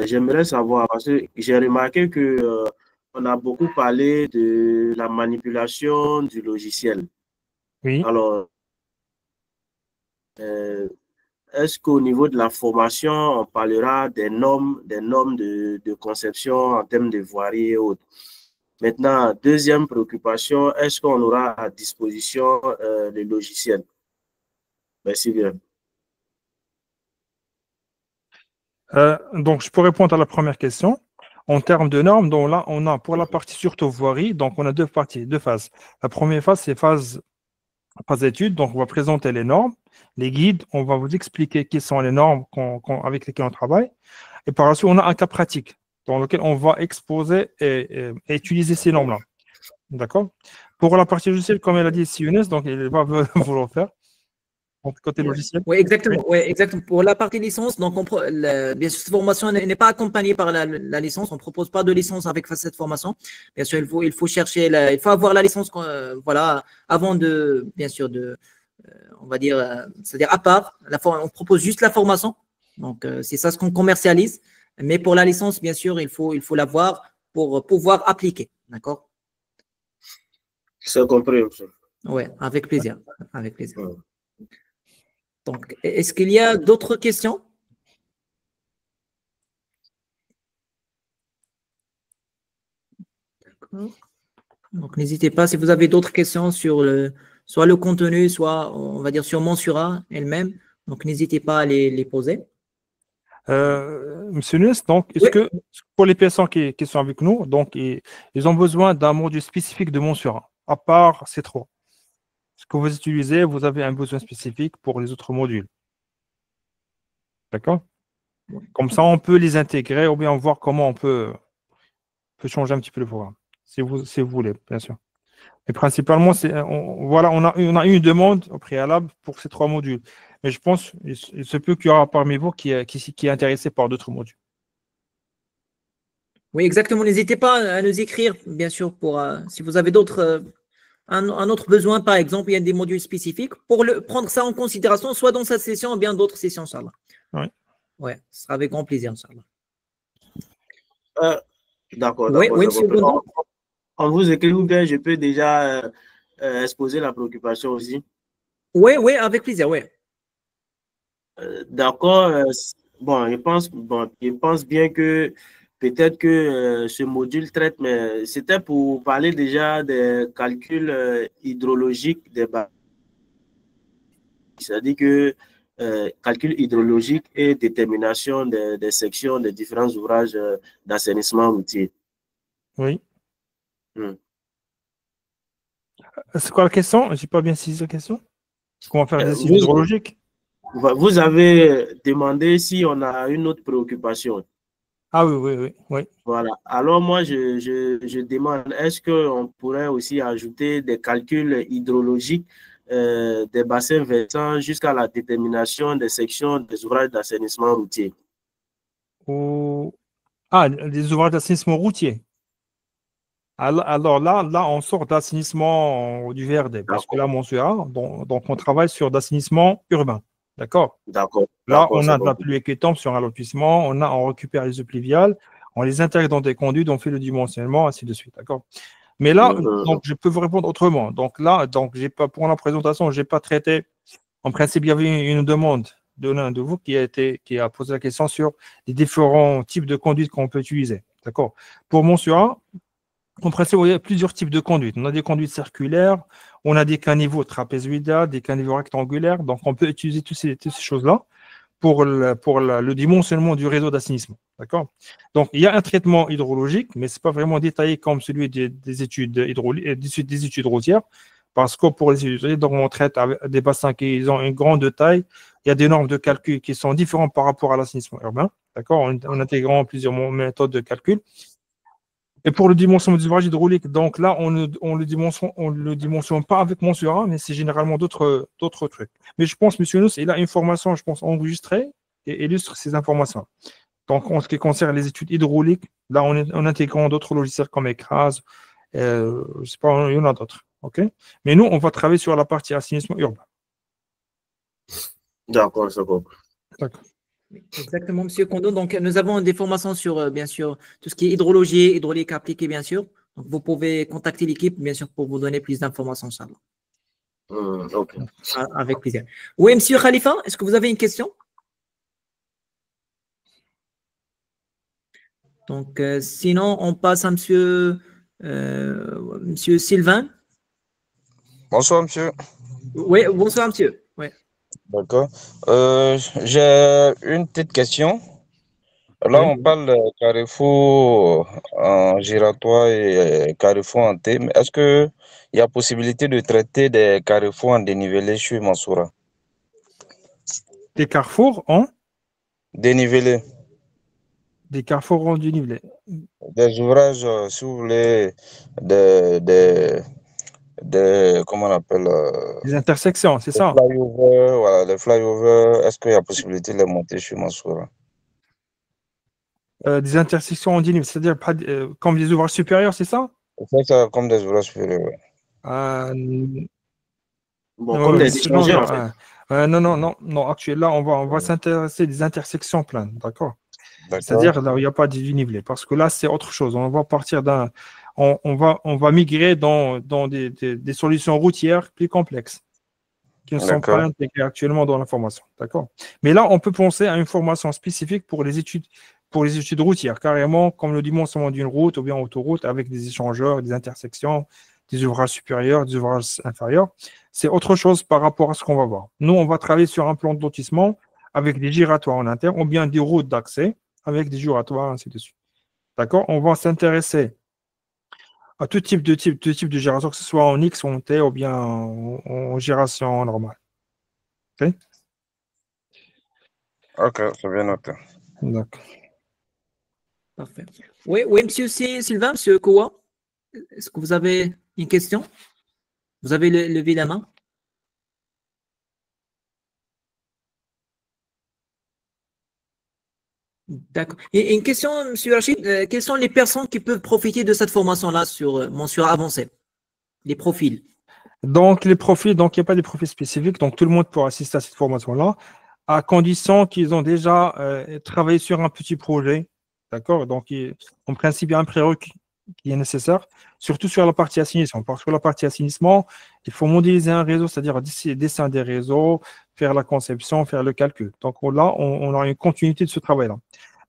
j'aimerais savoir, parce que j'ai remarqué que on a beaucoup parlé de la manipulation du logiciel. Oui. Alors, est-ce qu'au niveau de la formation, on parlera des normes de conception en termes de voirie et autres? Maintenant, deuxième préoccupation, est-ce qu'on aura à disposition les logiciels? Merci bien. Donc, je peux répondre à la première question. En termes de normes, donc là, on a pour la partie surtout voirie, donc on a deux parties, deux phases. La première phase, c'est phase étude. Donc, on va présenter les normes, les guides, on va vous expliquer quelles sont les normes avec lesquelles on travaille. Et par la suite, on a un cas pratique dans lequel on va exposer et utiliser ces normes-là. D'accord? Pour la partie logicielle, comme elle a dit Younes, donc il va vous le faire. Donc, côté logiciel. Oui, exactement. Oui, exactement. Pour la partie licence, donc bien sûr, cette formation n'est pas accompagnée par la licence. On ne propose pas de licence avec cette formation. Bien sûr, il faut chercher, il faut avoir la licence, voilà, avant de, bien sûr, on va dire, c'est-à-dire à part. On propose juste la formation. Donc, c'est ça ce qu'on commercialise. Mais pour la licence, bien sûr, il faut l'avoir pour pouvoir appliquer. D'accord? C'est compris, monsieur. Oui, avec plaisir. Avec plaisir. Ouais. Donc, est-ce qu'il y a d'autres questions? D'accord. Donc, n'hésitez pas si vous avez d'autres questions sur soit le contenu, soit, on va dire, sur Monsura elle-même. Donc, n'hésitez pas à les poser. Monsieur Nunes, donc, est-ce Oui. que pour les personnes qui sont avec nous, donc, ils ont besoin d'un module spécifique de Monsura, à part ces trois? Ce que vous utilisez, vous avez un besoin spécifique pour les autres modules. D'accord? Comme ça, on peut les intégrer ou bien voir comment on peut changer un petit peu le programme, si vous voulez, bien sûr. Mais principalement, voilà, on a eu une demande au préalable pour ces trois modules. Mais je pense il se peut qu'il y aura parmi vous qui est intéressé par d'autres modules. Oui, exactement. N'hésitez pas à nous écrire, bien sûr, pour si vous avez d'autres, un autre besoin, par exemple, il y a des modules spécifiques, pour prendre ça en considération, soit dans cette session ou bien d'autres sessions, Inch'Allah. Oui. Oui, ce sera avec grand plaisir, Inch'Allah. D'accord, Oui, d'accord. oui, monsieur Gondon. On vous écrit ou bien je peux déjà exposer la préoccupation aussi. Oui, oui, avec plaisir, oui. D'accord. Bon, je pense bien que peut-être que ce module traite, mais c'était pour parler déjà des calculs hydrologiques des bassins. C'est-à-dire que calcul hydrologique et détermination des sections des différents ouvrages d'assainissement routier. Oui. C'est quoi la question? Je n'ai pas bien saisi la question. Comment faire des études hydrologiques? Vous avez demandé si on a une autre préoccupation. Ah oui. Voilà. Alors moi, je demande, est-ce qu'on pourrait aussi ajouter des calculs hydrologiques des bassins versants jusqu'à la détermination des sections des ouvrages d'assainissement routier? Ah, des ouvrages d'assainissement routier. Alors là, on sort d'assainissement du VRD, parce que là, donc on travaille sur d'assainissement urbain. D'accord? D'accord. Là, on a de la pluie qui tombe sur un lotissement, on récupère les eaux pluviales, on les intègre dans des conduits, on fait le dimensionnement, ainsi de suite. D'accord? Mais là, donc, je peux vous répondre autrement. Donc là, j'ai pas, pour la présentation, je n'ai pas traité. En principe, il y avait une demande de l'un de vous qui a posé la question sur les différents types de conduites qu'on peut utiliser. D'accord? Pour Monsura, en principe, il y a plusieurs types de conduites. On a des conduites circulaires, on a des caniveaux trapézoïdales, des caniveaux rectangulaires. Donc, on peut utiliser toutes ces choses-là pour le dimensionnement du réseau d'assainissement. D'accord? Donc, il y a un traitement hydrologique, mais ce n'est pas vraiment détaillé comme celui des études des études routières, parce que pour les études, donc on traite avec des bassins qui ont une grande taille. Il y a des normes de calcul qui sont différentes par rapport à l'assainissement urbain. D'accord? En intégrant plusieurs méthodes de calcul. Et pour le dimensionnement des ouvrages hydrauliques, donc là, on le dimensionne pas avec Monsura, mais c'est généralement d'autres trucs. Mais je pense, monsieur Nous, il a une formation, je pense, enregistrée et illustre ces informations. Donc, en ce qui concerne les études hydrauliques, là, en intégrant d'autres logiciels comme ECRAS, je sais pas, il y en a d'autres. OK? Mais nous, on va travailler sur la partie assainissement urbain. D'accord, c'est bon. D'accord. Exactement, Monsieur Kondo. Donc, nous avons des formations sur, bien sûr, tout ce qui est hydrologie, hydraulique appliquée, bien sûr. Donc, vous pouvez contacter l'équipe, bien sûr, pour vous donner plus d'informations, Inch'Allah. Ok. Avec plaisir. Oui, Monsieur Khalifa, est-ce que vous avez une question? Donc, sinon, on passe à Monsieur Sylvain. Bonsoir, monsieur. Oui, bonsoir, monsieur. Oui. D'accord. J'ai une petite question. Là, Oui. on parle de carrefour en giratoire et carrefour en T, mais est-ce qu'il y a possibilité de traiter des carrefours en dénivelé sur Mansoura? Des carrefours en Dénivelé. Des carrefours en dénivelé. Des ouvrages, si vous voulez, comment on appelle, Des intersections, c'est les ça? flyovers, voilà, les flyovers, est-ce qu'il y a possibilité de les monter sur Mansoura? Des intersections en dénivelé, c'est-à-dire comme des ouvrages supérieurs, c'est ça? C'est ça comme des ouvrages supérieurs. Ouais. Bon, comme des échangeurs, en fait. Non. Actuellement, là, on va s'intéresser des intersections pleines, d'accord? D'accord. C'est-à-dire là où il n'y a pas de dénivelé, parce que là, c'est autre chose. On va partir on va migrer dans des solutions routières plus complexes qui ne sont pas intégrées actuellement dans la formation, d'accord? Mais là, on peut penser à une formation spécifique pour les études routières, carrément, comme le dimensionnement d'une route ou bien autoroute avec des échangeurs, des intersections, des ouvrages supérieurs, des ouvrages inférieurs. C'est autre chose par rapport à ce qu'on va voir. Nous, on va travailler sur un plan de lotissement avec des giratoires en interne ou bien des routes d'accès avec des giratoires, ainsi de suite. D'accord? On va s'intéresser à tout type de giratoire, que ce soit en X ou en T ou bien en giration normale. OK? Ok, c'est bien noté. D'accord. Parfait. Oui, monsieur Sylvain, monsieur Koua, est-ce que vous avez une question? Vous avez levé la main? D'accord. Et une question, monsieur Rachid, quelles sont les personnes qui peuvent profiter de cette formation-là sur Mansoura avancée? Les profils. Donc, les profils, donc il n'y a pas de profils spécifiques, donc tout le monde pourra assister à cette formation-là, à condition qu'ils ont déjà travaillé sur un petit projet. D'accord? Donc, en principe, il y a un prérequis qui est nécessaire, surtout sur la partie assainissement. Parce que sur la partie assainissement, il faut modéliser un réseau, c'est-à-dire dessin des réseaux, faire la conception, faire le calcul. Donc là, on a une continuité de ce travail-là.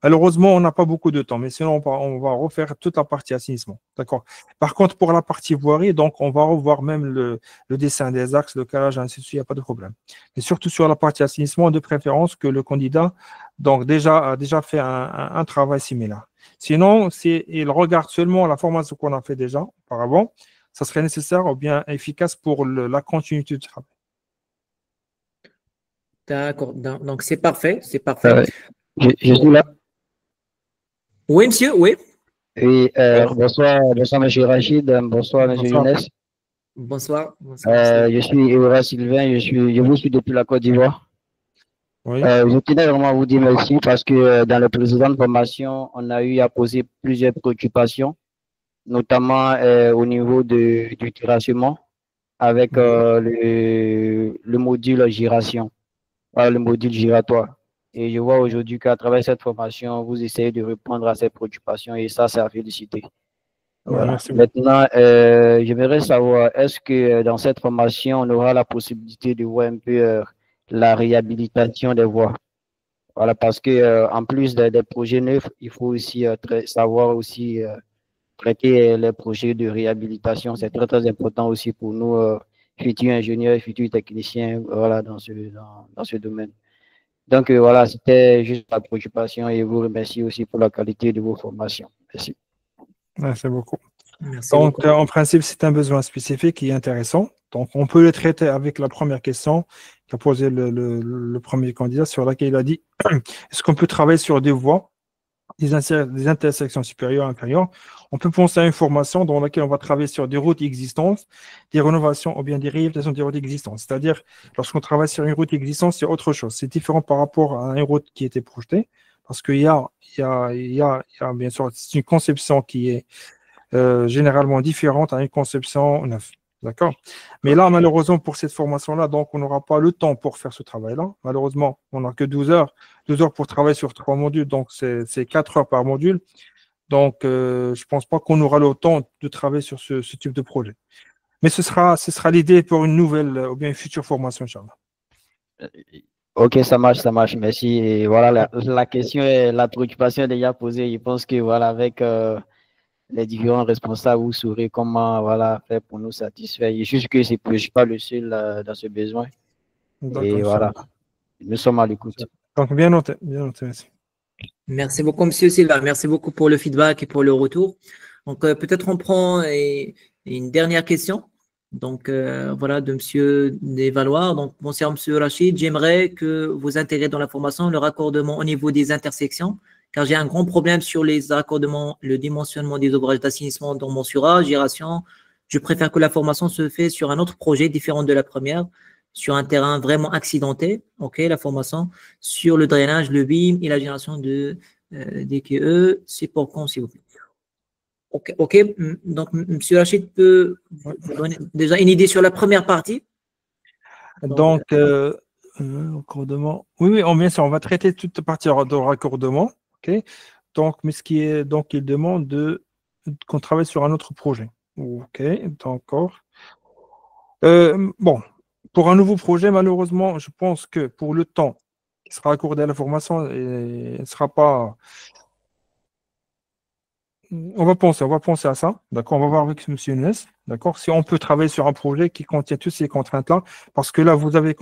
Malheureusement, on n'a pas beaucoup de temps, mais sinon, on va refaire toute la partie assainissement. D'accord. Par contre, pour la partie voirie, donc, on va revoir même le dessin des axes, le calage, ainsi de suite, il n'y a pas de problème. Mais surtout sur la partie assainissement, de préférence que le candidat donc, a déjà fait un travail similaire. Sinon, il regarde seulement la formation qu'on a fait déjà auparavant, ça serait nécessaire ou bien efficace pour la continuité du travail. D'accord. Donc, c'est parfait. C'est parfait. Je suis là. Oui, monsieur, oui. Oui, bonsoir, monsieur Rachid, bonsoir, monsieur Younes. Bonsoir. Je suis Eura Sylvain, je vous suis depuis la Côte d'Ivoire. Oui. Je tenais vraiment à vous dire merci parce que dans le précédent de formation, on a eu à poser plusieurs préoccupations, notamment au niveau du terrassement avec le module giration, le module giratoire. Et je vois aujourd'hui qu'à travers cette formation, vous essayez de répondre à ces préoccupations et ça, c'est à féliciter. Voilà. Maintenant, j'aimerais savoir, est-ce que dans cette formation, on aura la possibilité de voir un peu la réhabilitation des voies? Voilà, parce que en plus des projets neufs, il faut aussi savoir aussi traiter les projets de réhabilitation. C'est très, très important aussi pour nous, futurs ingénieurs, futurs techniciens, voilà, dans ce domaine. Donc, voilà, c'était juste la préoccupation et je vous remercie aussi pour la qualité de vos formations. Merci. Merci beaucoup. Merci donc, beaucoup. En principe, c'est un besoin spécifique qui est intéressant. Donc, on peut le traiter avec la première question qu'a posé le premier candidat sur laquelle il a dit est-ce qu'on peut travailler sur des voies, des intersections supérieures et inférieures? On peut penser à une formation dans laquelle on va travailler sur des routes existantes, des rénovations ou bien des réhabilitations des routes existantes. C'est-à-dire, lorsqu'on travaille sur une route existante, c'est autre chose. C'est différent par rapport à une route qui était projetée, parce qu'il y a bien sûr, c'est une conception qui est généralement différente à une conception neuve. D'accord? Mais là, malheureusement, pour cette formation-là, donc, on n'aura pas le temps pour faire ce travail-là. Malheureusement, on n'a que 12 heures. 12 heures pour travailler sur 3 modules, donc c'est 4 heures par module. Donc, je ne pense pas qu'on aura le temps de travailler sur ce type de projet. Mais ce sera l'idée pour une nouvelle ou bien une future formation, Inch'Allah. Ok, ça marche, merci. Et voilà, la question et la préoccupation est déjà posée. Je pense que voilà, avec les différents responsables, vous saurez comment voilà, faire pour nous satisfaire. Et juste que je ne suis pas le seul dans ce besoin. Et voilà, nous sommes à l'écoute. Donc, bien noté, merci. Merci beaucoup, Monsieur Silva. Merci beaucoup pour le feedback et pour le retour. Donc, peut-être on prend une dernière question. Donc, voilà, de Monsieur Desvalois. Donc, bonsoir, Monsieur Rachid. J'aimerais que vous intégrez dans la formation le raccordement au niveau des intersections, car j'ai un grand problème sur les raccordements, le dimensionnement des ouvrages d'assainissement dans mon surage, gération. Je préfère que la formation se fait sur un autre projet différent de la première, sur un terrain vraiment accidenté, ok, la formation, sur le drainage, le BIM et la génération de DQE, c'est pour quand, s'il vous plaît. Ok, donc M. Rachid peut vous donner déjà une idée sur la première partie. Donc, raccordement. Oui, bien sûr, on va traiter toute la partie de raccordement. Ok. Donc, mais donc, il demande qu'on travaille sur un autre projet. Ok, d'accord. Bon, pour un nouveau projet, malheureusement, je pense que pour le temps qui sera accordé à la formation, il ne sera pas. On va penser à ça, d'accord? On va voir avec M. Nunes, d'accord? Si on peut travailler sur un projet qui contient toutes ces contraintes-là, parce que là, vous avez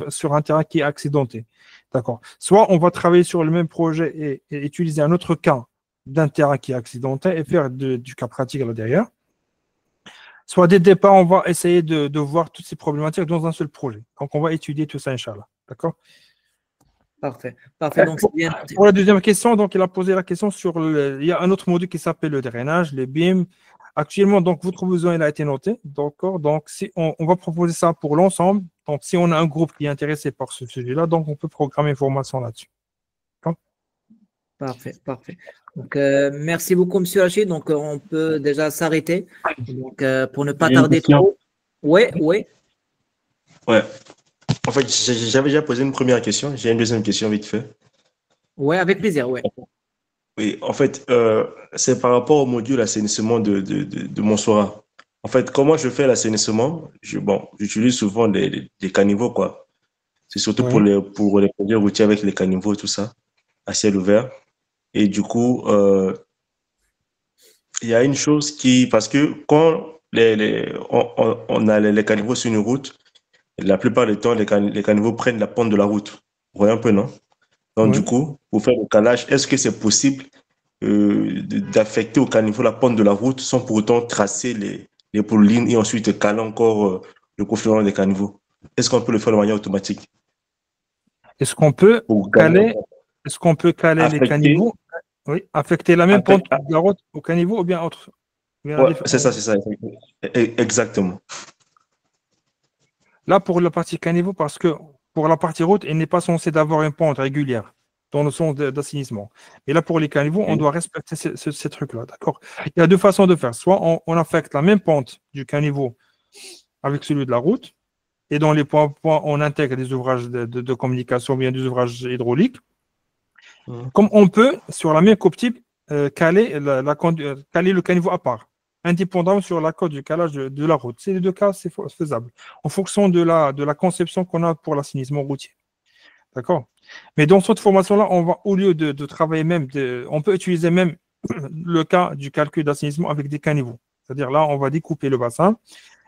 sur un terrain qui est accidenté, d'accord? Soit on va travailler sur le même projet et utiliser un autre cas d'un terrain qui est accidenté et faire du cas pratique là derrière. Soit dès le départ, on va essayer de voir toutes ces problématiques dans un seul projet. Donc, on va étudier tout ça, Inch'Allah, d'accord? Parfait. Donc, bien. Pour la deuxième question, donc, il a posé la question sur il y a un autre module qui s'appelle le drainage, les BIM. Actuellement, donc, votre besoin il a été noté. D'accord. Donc, si on va proposer ça pour l'ensemble. Donc, si on a un groupe qui est intéressé par ce sujet-là, donc, on peut programmer une formation là-dessus. Parfait. Donc, merci beaucoup, M. Rachid. Donc, on peut déjà s'arrêter. Donc, pour ne pas tarder trop. Oui. Ouais. En fait, j'avais déjà posé une première question. J'ai une deuxième question vite fait. Oui, avec plaisir, oui. Oui, en fait, c'est par rapport au module assainissement de Montsourat. En fait, comment je fais l'assainissement? J'utilise souvent des caniveaux, quoi. C'est surtout pour les projets routiers avec les caniveaux et tout ça, à ciel ouvert. Et du coup, il y a une chose parce que quand on a les caniveaux sur une route, la plupart du temps, les caniveaux prennent la pente de la route. Vous voyez un peu, non? Donc, du coup, pour faire le calage, est-ce que c'est possible d'affecter au caniveau la pente de la route sans pour autant tracer les polylines et ensuite caler encore le confluent des caniveaux? Est-ce qu'on peut le faire de manière automatique? Est-ce qu'on peut caler les caniveaux? Oui, affecter la même pente de la route au caniveau ou bien autre? Ouais, c'est ça. Exactement. Là, pour la partie caniveau, parce que pour la partie route, il n'est pas censé d'avoir une pente régulière dans le sens d'assainissement. Mais là, pour les caniveaux, on doit respecter ces trucs-là, d'accord? Il y a deux façons de faire. Soit on affecte la même pente du caniveau avec celui de la route, et dans les points, on intègre des ouvrages de communication, bien des ouvrages hydrauliques. Comme on peut, sur la même coupe type, caler le caniveau à part, indépendamment sur la cote du calage de la route. C'est les deux cas, c'est faisable, en fonction de la conception qu'on a pour l'assainissement routier. D'accord? Mais dans cette formation-là, on va, au lieu de travailler on peut utiliser même le cas du calcul d'assainissement avec des caniveaux. C'est-à-dire là, on va découper le bassin.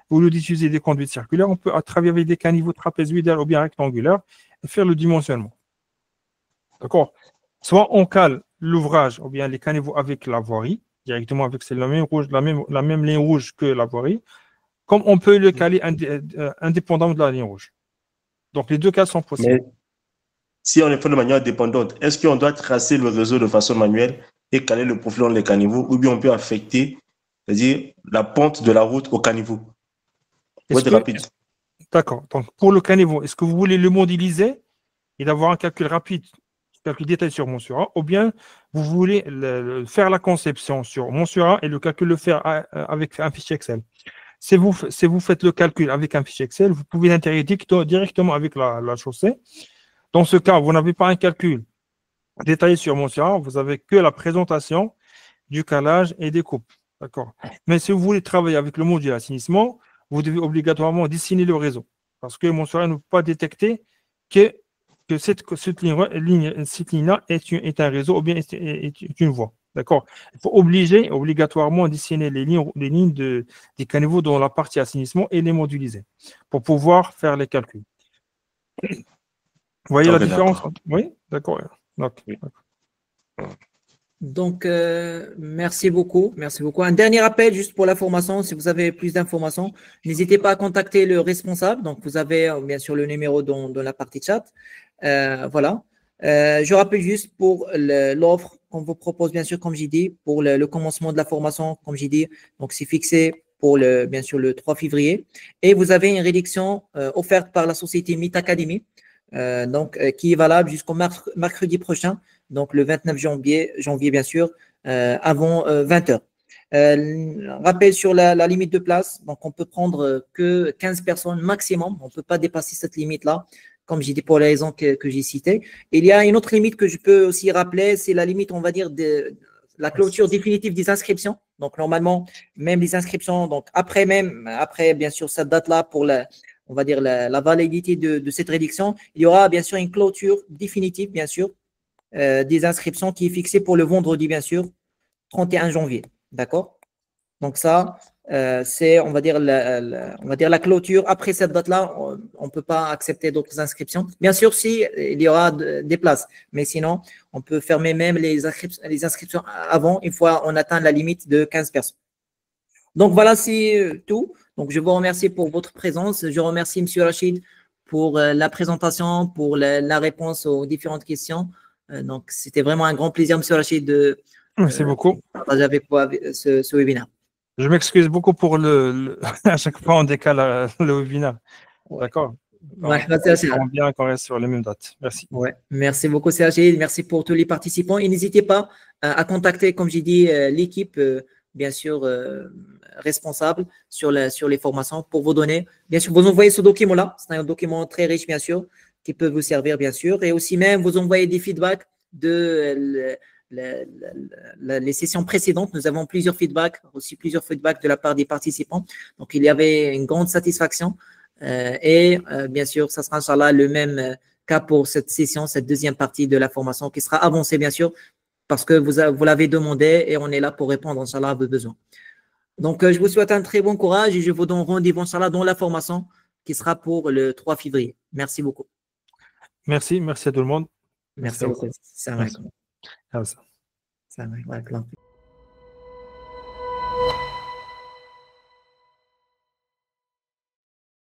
Au lieu d'utiliser des conduites circulaires, on peut travailler avec des caniveaux trapézoïdales ou bien rectangulaires et faire le dimensionnement. D'accord? Soit on cale l'ouvrage ou bien les caniveaux avec la voirie, directement avec la même ligne rouge que la voirie, comme on peut le caler indépendamment de la ligne rouge. Donc les deux cas sont possibles. Mais si on le fait de manière indépendante, est-ce qu'on doit tracer le réseau de façon manuelle et caler le profil des caniveaux, ou bien on peut affecter, c'est-à-dire la pente de la route au caniveau? Rapide. D'accord. Donc pour le caniveau, est-ce que vous voulez le modéliser et d'avoir un calcul rapide, calcul détaillé sur Montsourat, ou bien vous voulez faire la conception sur Montsourat et le calcul le faire avec un fichier Excel? Si vous faites le calcul avec un fichier Excel, vous pouvez l'intégrer directement avec la chaussée. Dans ce cas, vous n'avez pas un calcul détaillé sur Montserrat, vous avez que la présentation du calage et des coupes. D'accord. Mais si vous voulez travailler avec le module assainissement, vous devez obligatoirement dessiner le réseau. Parce que Montserrat ne peut pas détecter que cette ligne-là est un réseau ou bien est une voie. D'accord. Il faut obligatoirement dessiner les lignes des caniveaux dans la partie assainissement et les moduliser pour pouvoir faire les calculs. Vous voyez la différence? Oui, d'accord. Donc, merci beaucoup. Merci beaucoup. Un dernier appel juste pour la formation. Si vous avez plus d'informations, n'hésitez pas à contacter le responsable. Donc, vous avez bien sûr le numéro dans la partie chat. Voilà. Je rappelle juste pour l'offre qu'on vous propose, bien sûr, comme j'ai dit, pour le commencement de la formation, comme j'ai dit. Donc, c'est fixé pour bien sûr le 3 février. Et vous avez une réduction offerte par la société Meet Academy, qui est valable jusqu'au mercredi prochain. Donc, le 29 janvier bien sûr, avant 20h. Rappel sur la limite de place. Donc, on peut prendre que 15 personnes maximum. On ne peut pas dépasser cette limite-là, comme j'ai dit pour les raisons que j'ai citées. Il y a une autre limite que je peux aussi rappeler, c'est la limite, on va dire, de la clôture définitive des inscriptions. Donc, normalement, même les inscriptions, donc après, bien sûr, cette date-là, pour on va dire la validité de cette réduction, il y aura bien sûr une clôture définitive, bien sûr, des inscriptions qui est fixée pour le vendredi, bien sûr, 31 janvier. D'accord? Donc, ça, c'est, on va dire, la clôture. Après cette date-là, on ne peut pas accepter d'autres inscriptions. Bien sûr, si il y aura des places, mais sinon, on peut fermer même les inscriptions avant, une fois on atteint la limite de 15 personnes. Donc, voilà, c'est tout. Donc, je vous remercie pour votre présence. Je remercie M. Rachid pour la présentation, pour la réponse aux différentes questions. Donc, c'était vraiment un grand plaisir, M. Rachid, de Merci beaucoup. partager avec vous ce webinaire. Je m'excuse beaucoup pour à chaque fois on décale le webinaire. D'accord. Ouais, on bien qu'on reste sur les mêmes dates. Merci. Ouais. Merci beaucoup, Serge. Merci pour tous les participants. Et n'hésitez pas à contacter, comme j'ai dit, l'équipe, bien sûr, responsable sur les formations pour vous donner. Bien sûr, vous envoyez ce document-là. C'est un document très riche, bien sûr, qui peut vous servir, bien sûr. Et aussi même, vous envoyez des feedbacks de les sessions précédentes. Nous avons plusieurs feedbacks de la part des participants. Donc, il y avait une grande satisfaction. Bien sûr, ça sera, Inch'Allah, le même cas pour cette session, cette deuxième partie de la formation qui sera avancée, bien sûr, parce que vous l'avez demandé et on est là pour répondre, Inch'Allah, à vos besoins. Donc, je vous souhaite un très bon courage et je vous donne rendez-vous, Inch'Allah, dans la formation qui sera pour le 3 février. Merci beaucoup. Merci à tout le monde. Merci beaucoup. Salam alaikum. Merci. Salam alaikum.